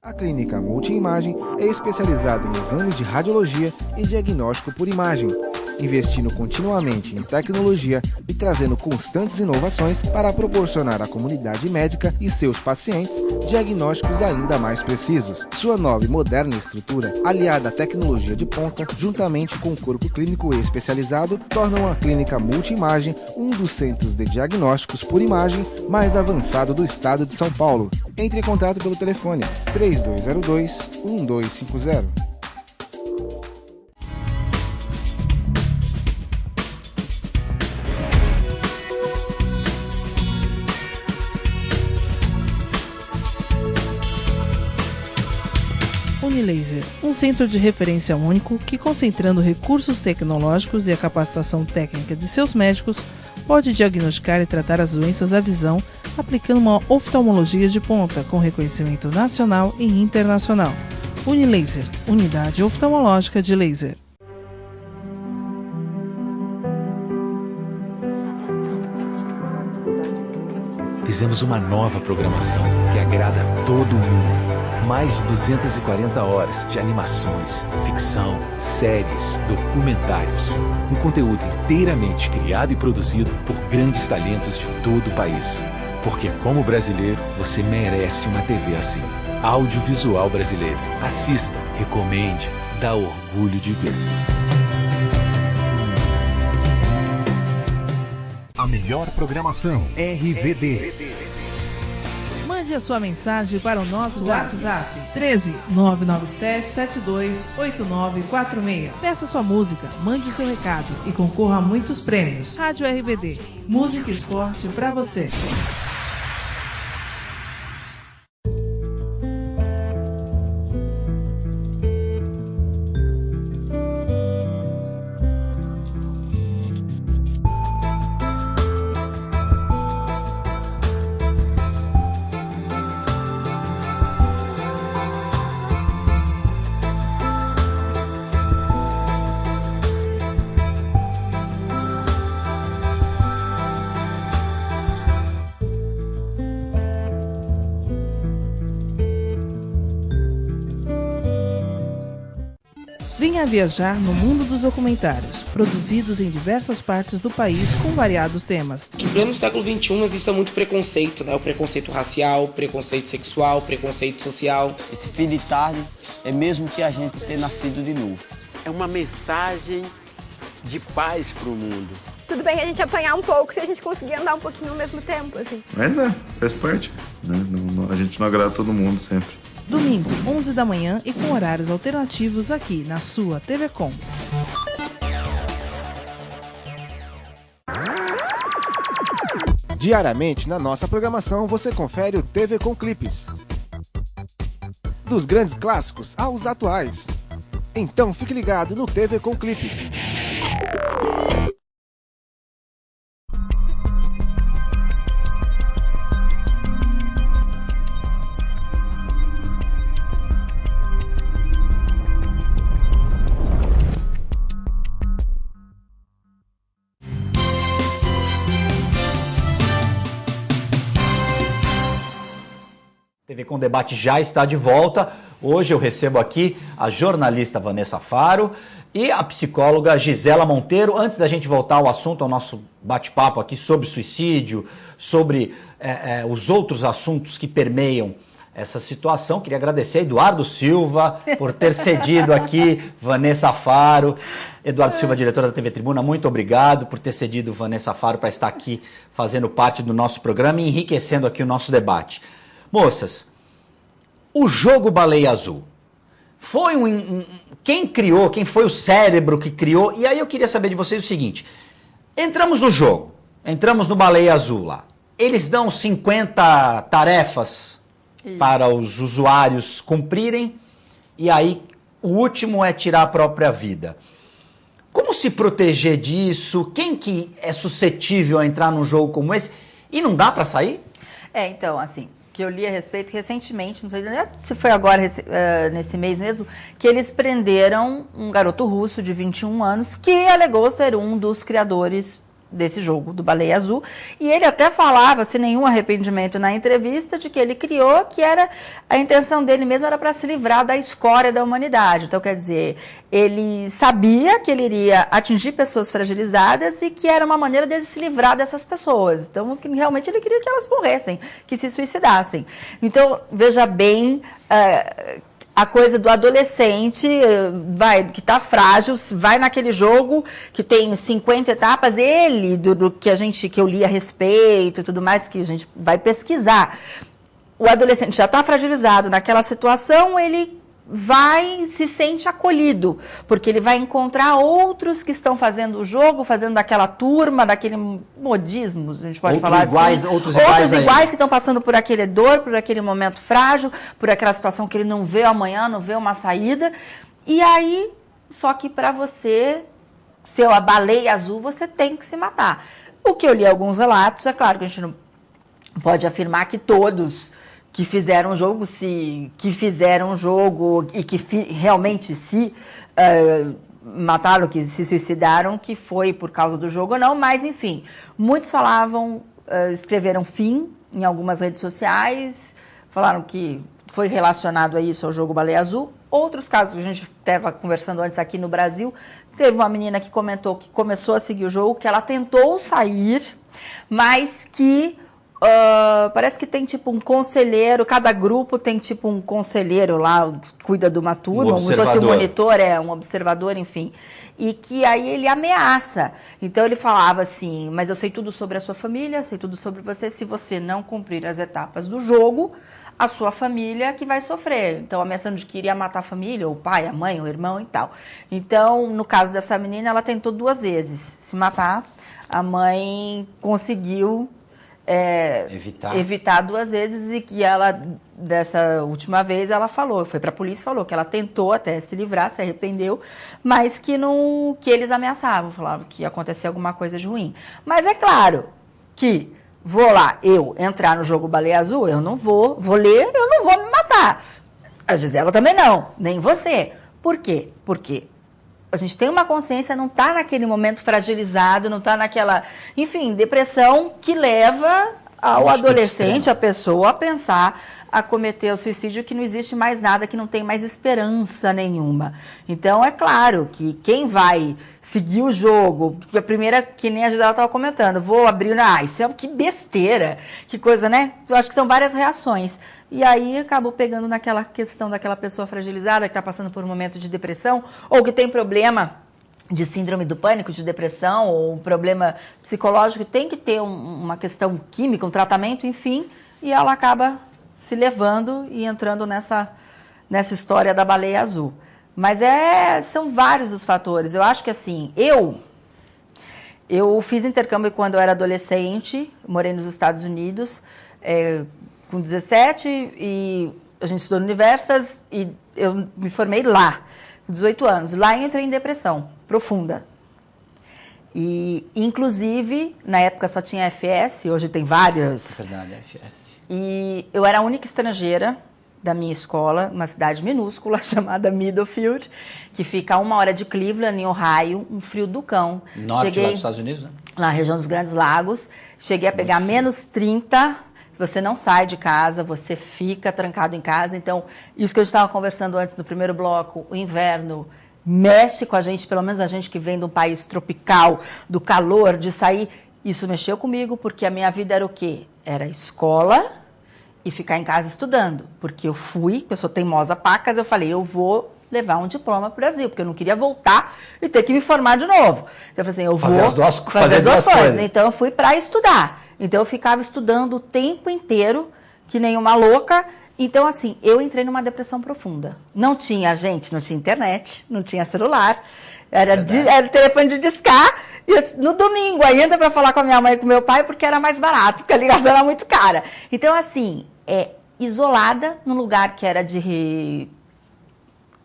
A Clínica Multiimagem é especializada em exames de radiologia e diagnóstico por imagem, investindo continuamente em tecnologia e trazendo constantes inovações para proporcionar à comunidade médica e seus pacientes diagnósticos ainda mais precisos. Sua nova e moderna estrutura, aliada à tecnologia de ponta, juntamente com o corpo clínico especializado, tornam a clínica Multimagem um dos centros de diagnósticos por imagem mais avançado do estado de São Paulo. Entre em contato pelo telefone 3202-1250. Unilaser, um centro de referência único que, concentrando recursos tecnológicos e a capacitação técnica de seus médicos, pode diagnosticar e tratar as doenças da visão, aplicando uma oftalmologia de ponta com reconhecimento nacional e internacional. Unilaser, unidade oftalmológica de laser. Fizemos uma nova programação que agrada a todo mundo. Mais de 240 horas de animações, ficção, séries, documentários. Um conteúdo inteiramente criado e produzido por grandes talentos de todo o país. Porque como brasileiro, você merece uma TV assim. Audiovisual brasileiro. Assista, recomende, dá orgulho de ver. A melhor programação, RVD. Mande a sua mensagem para o nosso WhatsApp 13 997 72 8946. Peça sua música, mande seu recado e concorra a muitos prêmios. Rádio RBD, música e esporte para você. Venha viajar no mundo dos documentários, produzidos em diversas partes do país com variados temas. Em pleno século XXI existe muito preconceito, né? O preconceito racial, preconceito sexual, preconceito social. Esse fim de tarde é mesmo que a gente ter nascido de novo. É uma mensagem de paz para o mundo. Tudo bem a gente apanhar um pouco se a gente conseguir andar um pouquinho ao mesmo tempo, assim. Mas faz parte, né? A gente não agrada todo mundo sempre. Domingo, 11 da manhã e com horários alternativos aqui na sua TV Com. Diariamente na nossa programação você confere o TV Com Clipes. Dos grandes clássicos aos atuais. Então fique ligado no TV Com Clipes. TV Com Debate já está de volta. Hoje eu recebo aqui a jornalista Vanessa Faro e a psicóloga Gisela Monteiro. Antes da gente voltar ao assunto, ao nosso bate-papo aqui sobre suicídio, sobre os outros assuntos que permeiam essa situação, queria agradecer a Eduardo Silva por ter cedido aqui Vanessa Faro. Eduardo Silva, diretor da TV Tribuna, muito obrigado por ter cedido Vanessa Faro para estar aqui fazendo parte do nosso programa e enriquecendo aqui o nosso debate. Moças, o jogo Baleia Azul foi quem criou, quem foi o cérebro que criou? E aí eu queria saber de vocês o seguinte: entramos no jogo, entramos no Baleia Azul lá. Eles dão 50 tarefas para os usuários cumprirem e aí o último é tirar a própria vida. Como se proteger disso? Quem que é suscetível a entrar num jogo como esse? E não dá para sair? Então, assim, que eu li a respeito recentemente, não sei se foi agora, nesse mês mesmo, que eles prenderam um garoto russo de 21 anos que alegou ser um dos criadores desse jogo, do Baleia Azul, e ele até falava, sem nenhum arrependimento na entrevista, de que ele criou, que era a intenção dele mesmo era para se livrar da escória da humanidade. Então, quer dizer, ele sabia que ele iria atingir pessoas fragilizadas e que era uma maneira dele se livrar dessas pessoas. Então, realmente ele queria que elas morressem, que se suicidassem. Então, veja bem... a coisa do adolescente que está frágil, vai naquele jogo que tem 50 etapas, ele, do que eu li a respeito e tudo mais, que a gente vai pesquisar. O adolescente já está fragilizado naquela situação, ele se sente acolhido, porque ele vai encontrar outros que estão fazendo o jogo, fazendo daquela turma, daquele modismo, a gente pode falar assim. Outros iguais que estão passando por aquele dor, por aquele momento frágil, por aquela situação que ele não vê amanhã, não vê uma saída. E aí, só que para você ser a baleia azul, você tem que se matar. O que eu li alguns relatos, é claro que a gente não pode afirmar que todos que fizeram o jogo, e que realmente se mataram, que se suicidaram, que foi por causa do jogo ou não, mas enfim, muitos falavam, escreveram fim em algumas redes sociais, falaram que foi relacionado a isso, ao jogo Baleia Azul. Outros casos, a gente estava conversando antes aqui no Brasil, teve uma menina que comentou que começou a seguir o jogo, que ela tentou sair, mas que parece que tem tipo um conselheiro, cada grupo tem tipo um conselheiro lá, que cuida de uma turma, como se fosse um monitor, um observador, enfim. E que aí ele ameaça. Então ele falava assim, mas eu sei tudo sobre a sua família, sei tudo sobre você, se você não cumprir as etapas do jogo, a sua família que vai sofrer. Então ameaçando de que iria matar a família, ou o pai, a mãe, o irmão e tal. Então, no caso dessa menina, ela tentou 2 vezes se matar. A mãe conseguiu evitar 2 vezes, e que ela, dessa última vez, ela falou, foi para a polícia e falou que ela tentou até se livrar, se arrependeu, mas que eles ameaçavam, falavam que ia acontecer alguma coisa de ruim. Mas é claro que eu entrar no jogo Baleia Azul, eu não vou ler, eu não vou me matar. A Gisela também não, nem você. Por quê? Porque a gente tem uma consciência, não está naquele momento fragilizado, não está naquela, enfim, depressão que leva ao adolescente, a pessoa, a pensar, a cometer o suicídio, que não existe mais nada, que não tem mais esperança nenhuma. Então, é claro que quem vai seguir o jogo, que a primeira, que nem a Gisela estava comentando, vou abrir, isso é que besteira, que coisa, né? Eu acho que são várias reações. E aí acabou pegando naquela questão daquela pessoa fragilizada, que está passando por um momento de depressão, ou que tem problema de síndrome do pânico, de depressão, ou um problema psicológico, tem que ter uma questão química, um tratamento, enfim, e ela acaba se levando e entrando nessa história da baleia azul. Mas são vários os fatores. Eu acho que assim, eu fiz intercâmbio quando eu era adolescente, morei nos Estados Unidos, com 17, e a gente estudou no Universitas, e eu me formei lá, com 18 anos. Lá eu entrei em depressão profunda. E, inclusive, na época só tinha FS, hoje tem várias. É verdade, FS. E eu era a única estrangeira da minha escola, uma cidade minúscula chamada Middlefield, que fica a 1 hora de Cleveland, em Ohio, um frio do cão. Norte lá dos Estados Unidos, né? Na região dos Grandes Lagos. Cheguei a pegar menos 30, você não sai de casa, você fica trancado em casa. Então, isso que eu estava conversando antes do primeiro bloco, o inverno mexe com a gente, pelo menos a gente que vem de um país tropical, do calor, de sair. Isso mexeu comigo, porque a minha vida era o quê? Era escola e ficar em casa estudando. Porque eu sou teimosa pacas, eu falei, eu vou levar um diploma para o Brasil, porque eu não queria voltar e ter que me formar de novo. Então eu falei assim, eu vou fazer as duas coisas. Então eu fui para estudar. Então eu ficava estudando o tempo inteiro, que nem uma louca. Então, assim, eu entrei numa depressão profunda. Não tinha internet, não tinha celular, era telefone de discar, e no domingo ainda para falar com a minha mãe e com meu pai, porque era mais barato, porque a ligação era muito cara. Então, assim, isolada, num lugar que era de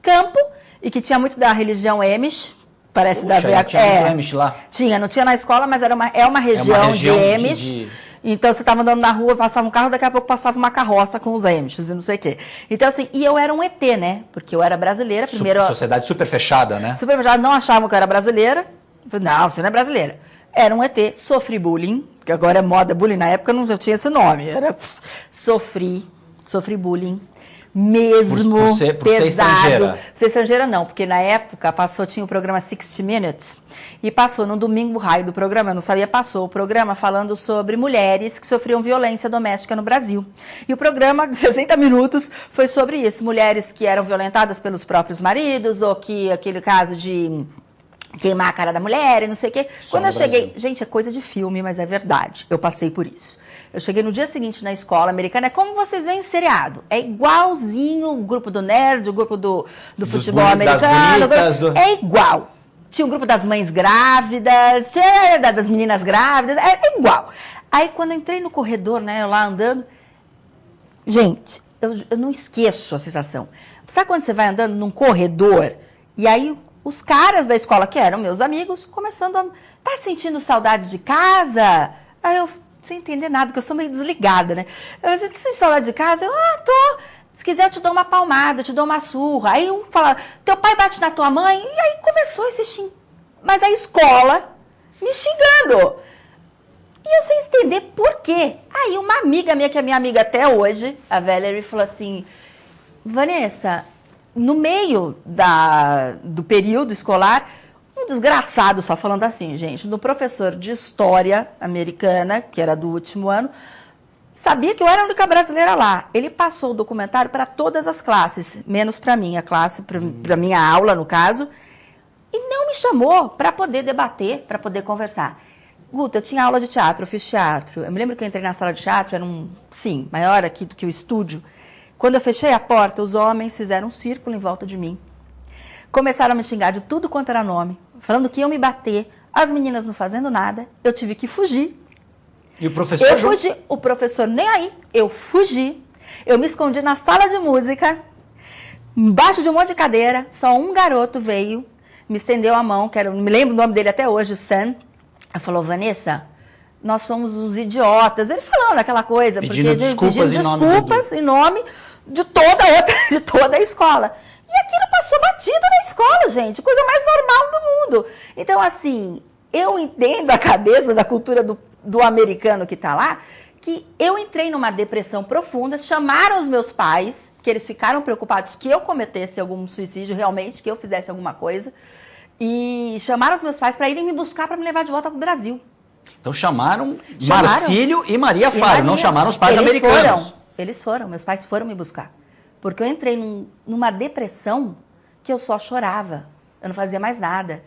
campo, e que tinha muito da religião Amish, parece. Puxa, tinha muito Amish lá? Tinha, não tinha na escola, mas é uma região de Amish. Então, você estava andando na rua, passava um carro, daqui a pouco passava uma carroça com os Amishes e não sei o quê. Então, assim, e eu era um ET, né? Porque eu era brasileira. Primeiro, sociedade super fechada, né? Super fechada, não achavam que eu era brasileira. Falei, não, você não é brasileira. Era um ET, sofri bullying, que agora é moda bullying, na época não tinha esse nome, era sofri bullying, mesmo por ser estrangeira. Por ser estrangeira não, porque na época tinha o programa 60 Minutes, e passou no domingo raio do programa, eu não sabia, passou o programa falando sobre mulheres que sofriam violência doméstica no Brasil. E o programa de 60 minutos foi sobre isso, mulheres que eram violentadas pelos próprios maridos, ou que aquele caso de queimar a cara da mulher e não sei o quê. Quando eu cheguei, gente, é coisa de filme, mas é verdade, eu passei por isso. Eu cheguei no dia seguinte na escola americana, é como vocês veem em seriado, é igualzinho o grupo do nerd, o grupo do futebol americano, é igual. Tinha o grupo das mães grávidas, tinha das meninas grávidas, é igual. Aí quando eu entrei no corredor, né, eu lá andando, gente, eu não esqueço a sensação. Sabe quando você vai andando num corredor e aí os caras da escola, que eram meus amigos, começando a... Tá sentindo saudade de casa? Aí eu, sem entender nada, porque eu sou meio desligada, né? Eu disse, sente saudade de casa? Eu, tô. Se quiser eu te dou uma palmada, eu te dou uma surra. Aí um fala, teu pai bate na tua mãe? E aí começou esse xing. Mas a escola me xingando. E eu sem entender por quê. Aí uma amiga minha, que é minha amiga até hoje, a Valerie, falou assim, Vanessa... No meio do período escolar, um desgraçado, só falando assim, gente, do professor de história americana, que era do último ano, sabia que eu era a única brasileira lá. Ele passou o documentário para todas as classes, menos para a minha classe, para a minha aula, no caso, e não me chamou para poder debater, para poder conversar. Guta, eu tinha aula de teatro, eu fiz teatro. Eu me lembro que eu entrei na sala de teatro, era maior aqui do que o estúdio. Quando eu fechei a porta, os homens fizeram um círculo em volta de mim. Começaram a me xingar de tudo quanto era nome, falando que iam me bater, as meninas não fazendo nada, eu tive que fugir. E o professor? Eu fugi, o professor nem aí, eu fugi, eu me escondi na sala de música, embaixo de um monte de cadeira, só um garoto veio, me estendeu a mão, que era, não me lembro o nome dele até hoje, o Sam, ele falou, Vanessa, nós somos os idiotas, ele falando aquela coisa, pedindo desculpas em nome de toda a escola. E aquilo passou batido na escola, gente, coisa mais normal do mundo. Então, assim, eu entendo a cabeça da cultura do americano que está lá, que eu entrei numa depressão profunda, chamaram os meus pais, que eles ficaram preocupados que eu cometesse algum suicídio, realmente, que eu fizesse alguma coisa, e chamaram os meus pais para irem me buscar para me levar de volta para o Brasil. Então chamaram Marcílio e Maria Faro, não chamaram os pais americanos. Eles foram, meus pais foram me buscar. Porque eu entrei numa depressão que eu só chorava, eu não fazia mais nada.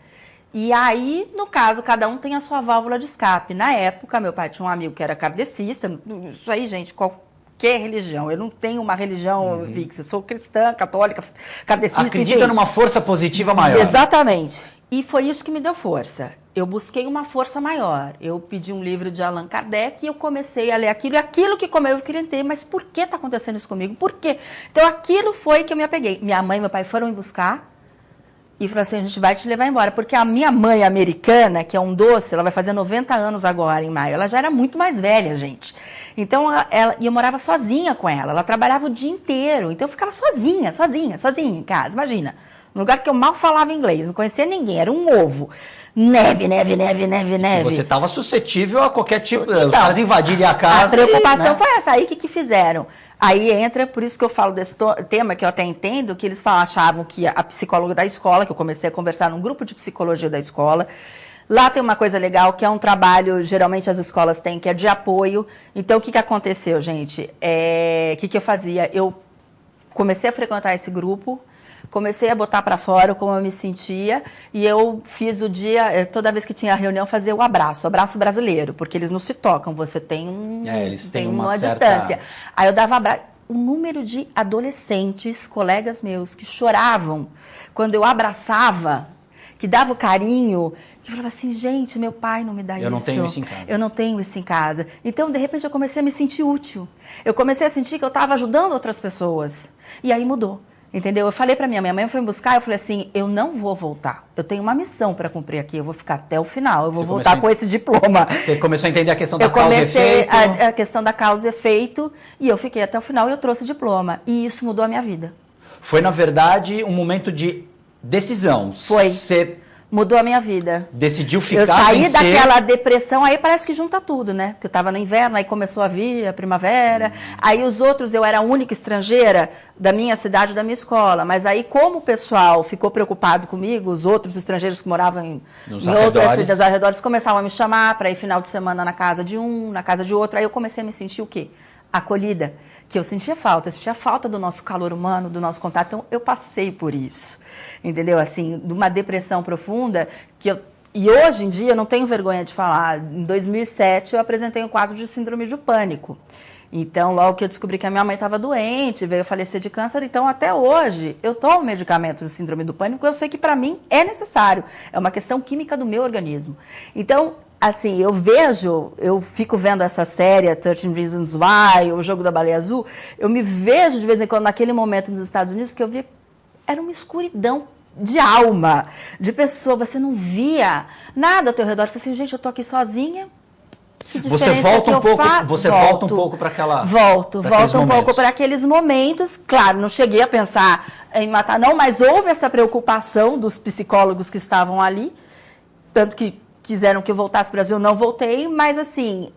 E aí, no caso, cada um tem a sua válvula de escape. Na época, meu pai tinha um amigo que era kardecista, isso aí, gente, qualquer religião. Eu não tenho uma religião fixa, eu sou cristã, católica, kardecista. Acredita numa força positiva maior. Exatamente. E foi isso que me deu força. Eu busquei uma força maior. Eu pedi um livro de Allan Kardec e eu comecei a ler aquilo. E aquilo que eu queria entender, mas por que está acontecendo isso comigo? Por quê? Então aquilo foi que eu me apeguei. Minha mãe e meu pai foram me buscar e falaram assim, a gente vai te levar embora. Porque a minha mãe americana, que é um doce, ela vai fazer 90 anos agora, em maio. Ela já era muito mais velha, gente. Então, e eu morava sozinha com ela. Ela trabalhava o dia inteiro. Então eu ficava sozinha em casa. Imagina, num lugar que eu mal falava inglês, não conhecia ninguém, era um ovo. Neve. E você estava suscetível a qualquer tipo... Então, os caras invadirem a casa. A preocupação foi essa. Aí o que fizeram? Aí entra, por isso que eu falo desse tema, que eu até entendo, que eles achavam que a psicóloga da escola, que eu comecei a conversar num grupo de psicologia da escola, lá tem uma coisa legal, que é um trabalho, geralmente as escolas têm, que é de apoio. Então, o que aconteceu, gente? O que eu fazia? Eu comecei a frequentar esse grupo, comecei a botar para fora como eu me sentia, e eu fiz o dia, toda vez que tinha reunião, fazer o abraço brasileiro, porque eles não se tocam, você tem eles têm uma certa... distância. Aí eu dava abraço. O número de adolescentes, colegas meus, que choravam quando eu abraçava, que dava o carinho, que eu falava assim, gente, meu pai não me dá isso. Eu não tenho isso em casa. Eu não tenho isso em casa. Então, de repente, eu comecei a me sentir útil. Eu comecei a sentir que eu estava ajudando outras pessoas. E aí mudou. Entendeu? Eu falei para minha mãe foi me buscar, eu falei assim, eu não vou voltar. Eu tenho uma missão para cumprir aqui, eu vou ficar até o final, eu vou voltar com esse diploma. Você começou a entender a questão da causa e efeito? Eu comecei a questão da causa e efeito, e eu fiquei até o final e eu trouxe o diploma. E isso mudou a minha vida. Foi, na verdade, um momento de decisão. Foi. Você Mudou a minha vida. Decidiu ficar, eu saí vencer. daquela depressão, aí parece que junta tudo, né? Porque eu estava no inverno, aí começou a vir a primavera. Aí os outros, eu era a única estrangeira da minha cidade, da minha escola. Mas aí, como o pessoal ficou preocupado comigo, os outros estrangeiros que moravam em outras cidades arredores começavam a me chamar para ir final de semana na casa de um, na casa de outro. Aí eu comecei a me sentir o quê? Acolhida. Que eu sentia falta do nosso calor humano, do nosso contato. Então, eu passei por isso. Entendeu? Assim, de uma depressão profunda e hoje em dia eu não tenho vergonha de falar. Em 2007 eu apresentei um quadro de síndrome de pânico. Então, logo que eu descobri que a minha mãe estava doente, veio a falecer de câncer, então até hoje eu tomo medicamento de síndrome do pânico, eu sei que para mim é necessário. É uma questão química do meu organismo. Então, assim, eu fico vendo essa série, 13 Reasons Why, o Jogo da Baleia Azul, eu me vejo de vez em quando naquele momento nos Estados Unidos que eu via era uma escuridão de alma, de pessoa, você não via nada ao teu redor. Eu falei assim, gente, eu tô aqui sozinha. Você volta um pouco para aquela... Volto um pouco para aqueles momentos. Claro, não cheguei a pensar em matar, não, mas houve essa preocupação dos psicólogos que estavam ali, tanto que quiseram que eu voltasse para o Brasil, eu não voltei, mas assim,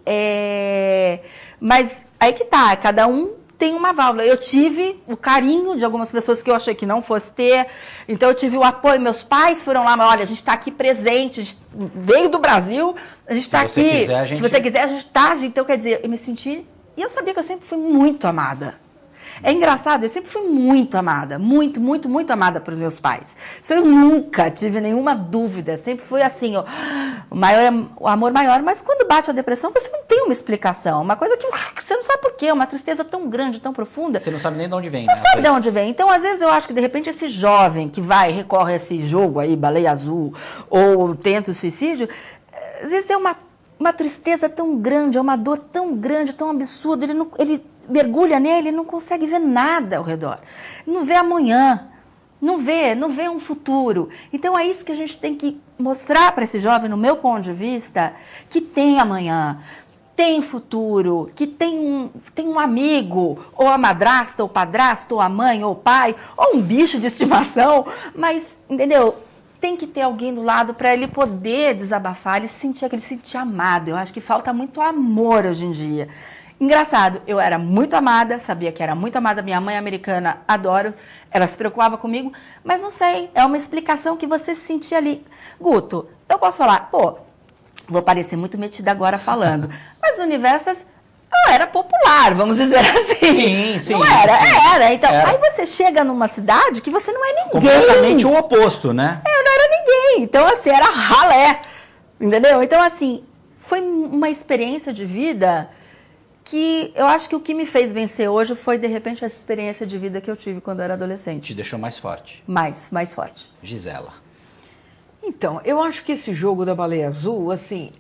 mas aí que tá, cada um tem uma válvula. Eu tive o carinho de algumas pessoas que eu achei que não fosse ter, então eu tive o apoio, meus pais foram lá, mas olha, a gente está aqui presente, a gente veio do Brasil, a gente está aqui, se você quiser, a gente está, então quer dizer, eu me senti, e eu sabia que eu sempre fui muito amada. É engraçado, eu sempre fui muito amada, muito, muito, muito amada pelos meus pais. Isso eu nunca tive nenhuma dúvida, sempre foi assim, ó, o amor maior, mas quando bate a depressão, você não tem uma explicação, uma coisa que você não sabe por quê, uma tristeza tão grande, tão profunda. Você não sabe nem de onde vem. Não sabe de onde vem. Então, às vezes, eu acho que, de repente, esse jovem que recorre a esse jogo aí, Baleia Azul, ou tenta o suicídio, às vezes é uma tristeza tão grande, é uma dor tão grande, tão absurda, ele mergulha nele e não consegue ver nada ao redor. Não vê amanhã, não vê um futuro. Então é isso que a gente tem que mostrar para esse jovem, no meu ponto de vista, que tem amanhã, tem futuro, que tem um amigo, ou a madrasta, ou o padrasto, ou a mãe, ou o pai, ou um bicho de estimação, mas, entendeu? Tem que ter alguém do lado para ele poder desabafar, ele se sentir amado. Eu acho que falta muito amor hoje em dia. Engraçado, eu era muito amada, sabia que era muito amada, minha mãe americana, adoro, ela se preocupava comigo, mas não sei, é uma explicação que você se sentia ali. Guto, eu posso falar, vou parecer muito metida agora falando, mas o Universas não era popular, vamos dizer assim. Sim. Não era, sim. era. Então, era. Aí você chega numa cidade que você não é ninguém. Completamente o oposto, né? Eu não era ninguém, então assim, era ralé, entendeu? Então assim, foi uma experiência de vida que eu acho que o que me fez vencer hoje foi, de repente, essa experiência de vida que eu tive quando eu era adolescente. Te deixou mais forte. Mais forte. Gisela. Então, eu acho que esse jogo da Baleia Azul, assim,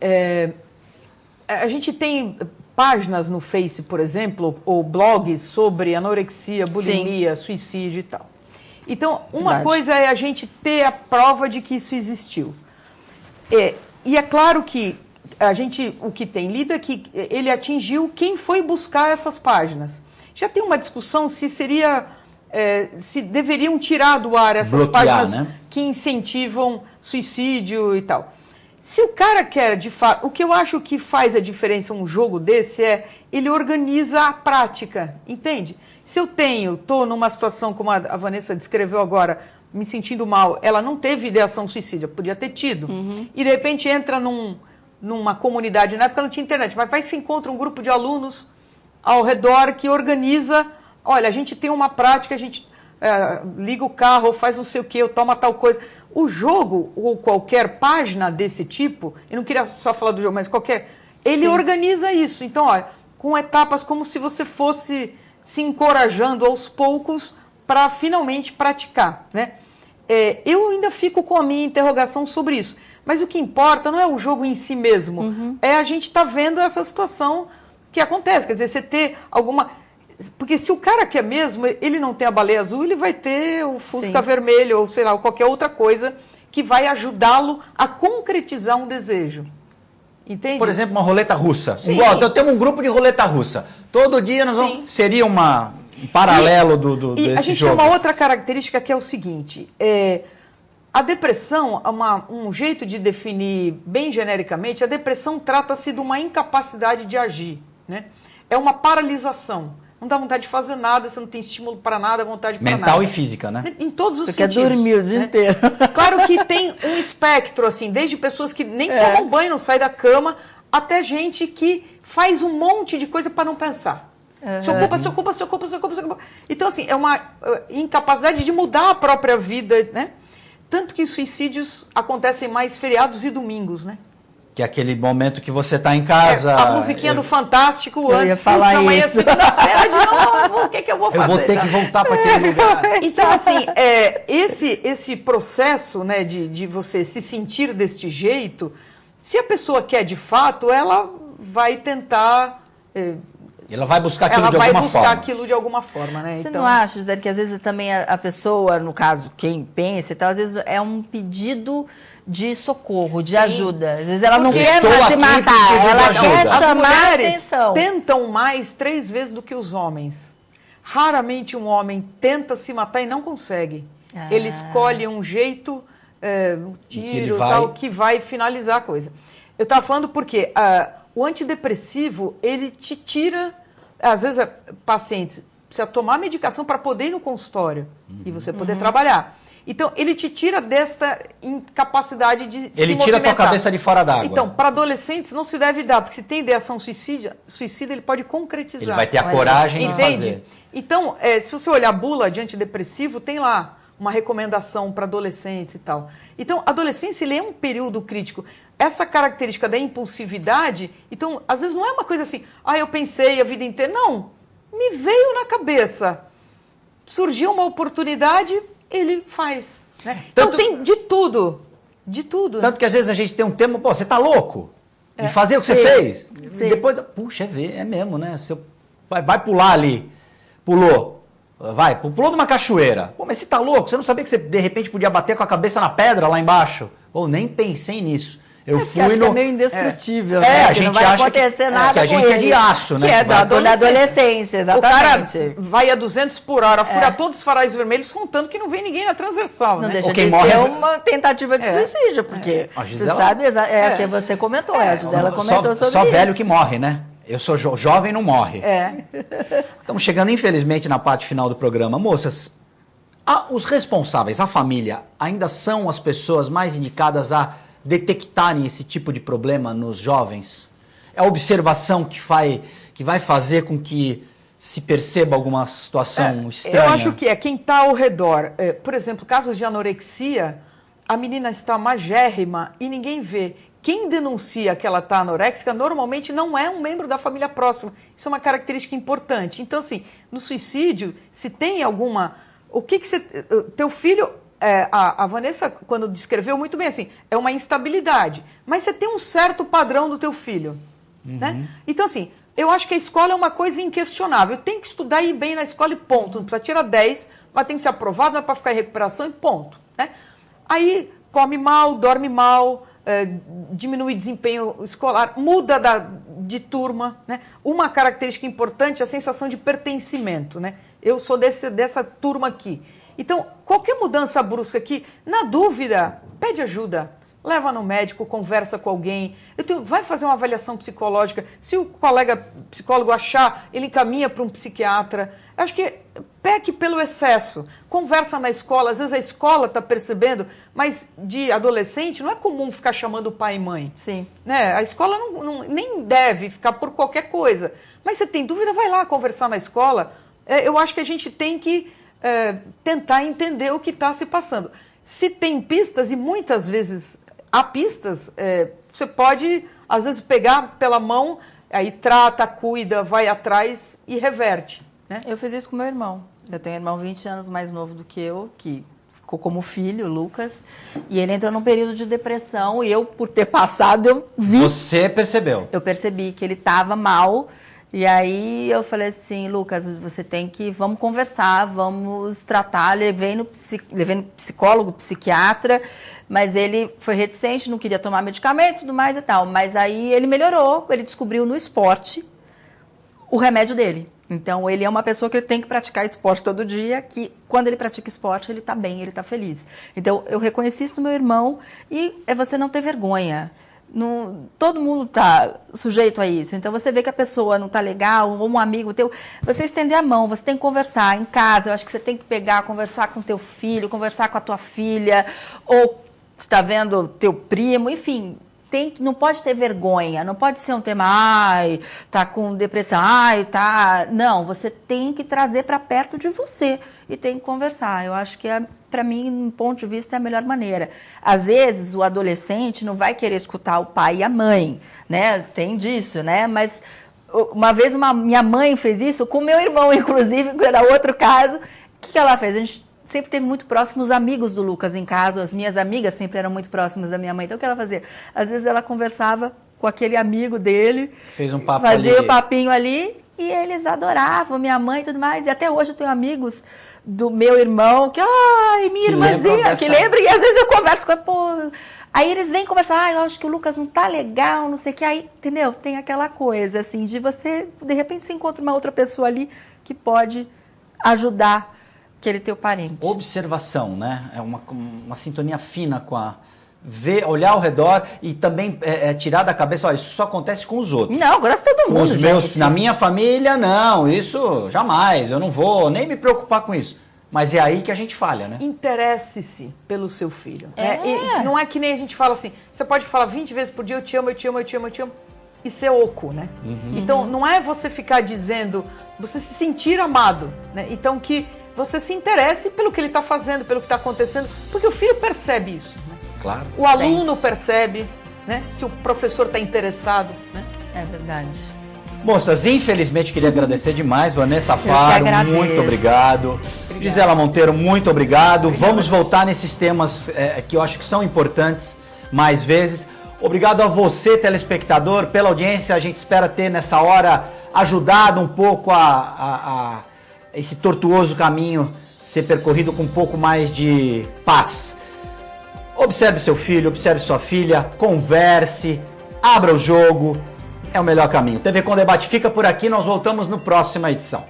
a gente tem páginas no Face, por exemplo, ou blogs sobre anorexia, bulimia, suicídio e tal. Então, uma coisa é a gente ter a prova de que isso existiu. E é claro que o que tem lido é que ele atingiu quem foi buscar essas páginas. Já tem uma discussão se se deveriam tirar do ar essas páginas, né, que incentivam suicídio e tal. Se o cara quer, de fato, o que eu acho que faz a diferença um jogo desse ele organiza a prática, entende? Se eu estou numa situação como a Vanessa descreveu agora, me sentindo mal, ela não teve ideação suicídia, podia ter tido, e de repente entra numa comunidade, na época não tinha internet, mas vai se encontra um grupo de alunos ao redor que organiza, olha, a gente tem uma prática, a gente liga o carro, ou faz não sei o quê, ou toma tal coisa. O jogo, ou qualquer página desse tipo, eu não queria só falar do jogo, mas ele organiza isso. Então, olha, com etapas como se você fosse se encorajando aos poucos para finalmente praticar, né? Eu ainda fico com a minha interrogação sobre isso. Mas o que importa não é o jogo em si mesmo, é a gente estar vendo essa situação que acontece. Quer dizer, você ter alguma... Porque se o cara quer mesmo, ele não tem a baleia azul, ele vai ter o Fusca vermelho, ou sei lá, qualquer outra coisa que vai ajudá-lo a concretizar um desejo. Entende? Por exemplo, uma roleta russa. Eu tenho um grupo de roleta russa. Todo dia nós vamos... Seria um paralelo desse jogo. A gente tem uma outra característica que é o seguinte... A depressão, um jeito de definir bem genericamente, a depressão trata-se de uma incapacidade de agir, né? É uma paralisação. Não dá vontade de fazer nada, você não tem estímulo para nada, vontade para nada. Mental e física, né? Em todos os você sentidos. Você quer dormir o dia inteiro. Claro que tem um espectro, assim, desde pessoas que nem tomam banho, não saem da cama, até gente que faz um monte de coisa para não pensar. Se ocupa. Então, assim, é uma incapacidade de mudar a própria vida, né? Tanto que os suicídios acontecem mais feriados e domingos, né? Que é aquele momento que você está em casa... a musiquinha do Fantástico antes. Eu ia falar amanhã é segunda-feira de novo, o que eu vou fazer? Eu vou ter que voltar para aquele lugar. Então, assim, esse processo, né, de você se sentir deste jeito, se a pessoa quer de fato, ela vai tentar... Ela vai buscar aquilo de alguma forma. Ela vai buscar aquilo de alguma forma, né? Você não acha, Gisele, que às vezes também a pessoa, no caso, quem pensa e tal, às vezes é um pedido de socorro, de ajuda. Às vezes ela não quer se matar, ela quer chamar a atenção. As mulheres tentam mais 3 vezes do que os homens. Raramente um homem tenta se matar e não consegue. Ele escolhe um jeito, um tiro, tal, que vai finalizar a coisa. Eu estava falando porque o antidepressivo, ele te tira... Às vezes, pacientes precisam tomar medicação para poder ir no consultório e você poder trabalhar. Então, ele te tira desta incapacidade de se movimentar. Ele tira a tua cabeça de fora d'água. Então, para adolescentes não se deve dar, porque se tem ideação suicida, ele pode concretizar. Ele vai ter a coragem de fazer. Então, se você olhar a bula de antidepressivo, tem lá uma recomendação para adolescentes e tal. Então, a adolescência ele é um período crítico. Essa característica da impulsividade, então, às vezes não é uma coisa assim, eu pensei a vida inteira. Não, me veio na cabeça. Surgiu uma oportunidade, ele faz. Né? Então, tem de tudo. De tudo. Tanto que às vezes a gente tem um tema, você tá louco de fazer o que você fez? E depois, puxa, é mesmo, né? Você vai pular ali. Pulou de uma cachoeira. Pô, mas você tá louco? Você não sabia que você, de repente, podia bater com a cabeça na pedra lá embaixo? Pô, nem pensei nisso. Eu fui acho que é meio indestrutível, né? A gente não vai acha acontecer nada que a gente é de aço, né? Que é da adolescência, exatamente. O cara vai a 200 por hora, fura todos os faróis vermelhos, contando que não vem ninguém na transversal, não né? deixa de ser uma tentativa de suicídio, porque você sabe, que você comentou, a Gisela comentou sobre isso. Só velho que morre, né? Eu sou jovem e não morre. Estamos chegando, infelizmente, na parte final do programa. Moças, os responsáveis, a família, ainda são as pessoas mais indicadas a detectarem esse tipo de problema nos jovens? É a observação que vai fazer com que se perceba alguma situação estranha? Eu acho que quem está ao redor. Por exemplo, casos de anorexia, a menina está magérrima e ninguém vê. Quem denuncia que ela está anoréxica normalmente não é um membro da família próxima. Isso é uma característica importante. Então, assim, no suicídio, se tem alguma... O que você... Teu filho... a Vanessa, quando descreveu muito bem assim, é uma instabilidade. Mas você tem um certo padrão do teu filho. Né? Então, assim, eu acho que a escola é uma coisa inquestionável. Tem que estudar e ir bem na escola e ponto. Não precisa tirar 10, mas tem que ser aprovado, não é para ficar em recuperação e ponto. Né? Aí, come mal, dorme mal... diminui desempenho escolar, muda de turma, né? Uma característica importante é a sensação de pertencimento, né? Eu sou dessa turma aqui. Então, qualquer mudança brusca aqui, na dúvida, pede ajuda, leva no médico, conversa com alguém, vai fazer uma avaliação psicológica, se o colega psicólogo achar, ele encaminha para um psiquiatra. Acho que peque pelo excesso, conversa na escola, às vezes a escola está percebendo, mas de adolescente não é comum ficar chamando pai e mãe. Sim. Né? A escola nem deve ficar por qualquer coisa, mas você tem dúvida, vai lá conversar na escola. Eu acho que a gente tem que tentar entender o que está se passando. Se tem pistas, e muitas vezes há pistas, você pode, às vezes, pegar pela mão, aí trata, cuida, vai atrás e reverte. Né? Eu fiz isso com meu irmão. Eu tenho um irmão 20 anos mais novo do que eu, que ficou como filho, o Lucas, e ele entrou num período de depressão, e eu, por ter passado, eu vi... Você percebeu? Eu percebi que ele estava mal, e aí eu falei assim, Lucas, você tem que... Vamos conversar, vamos tratar. Levei no psicólogo, psiquiatra, mas ele foi reticente, não queria tomar medicamento e tudo mais e tal. Mas aí ele melhorou, ele descobriu no esporte o remédio dele. Então, ele é uma pessoa que ele tem que praticar esporte todo dia, que quando ele pratica esporte, ele está bem, ele está feliz. Então, eu reconheci isso no meu irmão e é você não ter vergonha. Todo mundo está sujeito a isso. Então, você vê que a pessoa não está legal, ou um amigo teu, você estender a mão, você tem que conversar em casa. Eu acho que você tem que pegar, conversar com teu filho, conversar com a tua filha, ou está vendo teu primo, enfim... Não pode ter vergonha, não pode ser um tema, tá com depressão, tá... Não, você tem que trazer para perto de você e tem que conversar. Eu acho que, para mim, no ponto de vista, é a melhor maneira. Às vezes, o adolescente não vai querer escutar o pai e a mãe, né? Tem disso, né? Mas, uma vez, minha mãe fez isso com meu irmão, inclusive, que era outro caso. O que ela fez? A gente sempre teve muito próximos amigos do Lucas em casa, as minhas amigas sempre eram muito próximas da minha mãe. Então, o que ela fazia? Às vezes ela conversava com aquele amigo dele, fez um papo fazia ali. o papinho ali, e eles adoravam, minha mãe e tudo mais. E até hoje eu tenho amigos do meu irmão, que, minha irmãzinha, que lembra, e às vezes eu converso com ela, aí eles vêm conversar, eu acho que o Lucas não tá legal, não sei o que, aí, entendeu? Tem aquela coisa, assim, de você, de repente, se encontra uma outra pessoa ali que pode ajudar aquele teu parente. Observação, né? É uma sintonia fina com a... olhar ao redor e também tirar da cabeça, olha, isso só acontece com os outros. Não, agora todo mundo, os meus, na minha família, não, isso jamais, eu não vou nem me preocupar com isso. Mas é aí que a gente falha, né? Interesse-se pelo seu filho. E não é que nem a gente fala assim, você pode falar 20 vezes por dia, eu te amo, eu te amo, eu te amo, eu te amo, e ser oco, né? Então, não é você ficar dizendo, você se sentir amado, né? Então, que você se interesse pelo que ele está fazendo, pelo que está acontecendo, porque o filho percebe isso, né? Claro. O aluno percebe, né? Se o professor está interessado, né? É verdade. Moças, infelizmente queria agradecer demais, Vanessa Faro, muito obrigado. Gisela Monteiro, muito obrigado. Vamos voltar nesses temas que eu acho que são importantes mais vezes. Obrigado a você, telespectador, pela audiência. A gente espera ter nessa hora ajudado um pouco a esse tortuoso caminho ser percorrido com um pouco mais de paz. Observe seu filho, observe sua filha, converse, abra o jogo, é o melhor caminho. TV Com Debate fica por aqui, nós voltamos na próxima edição.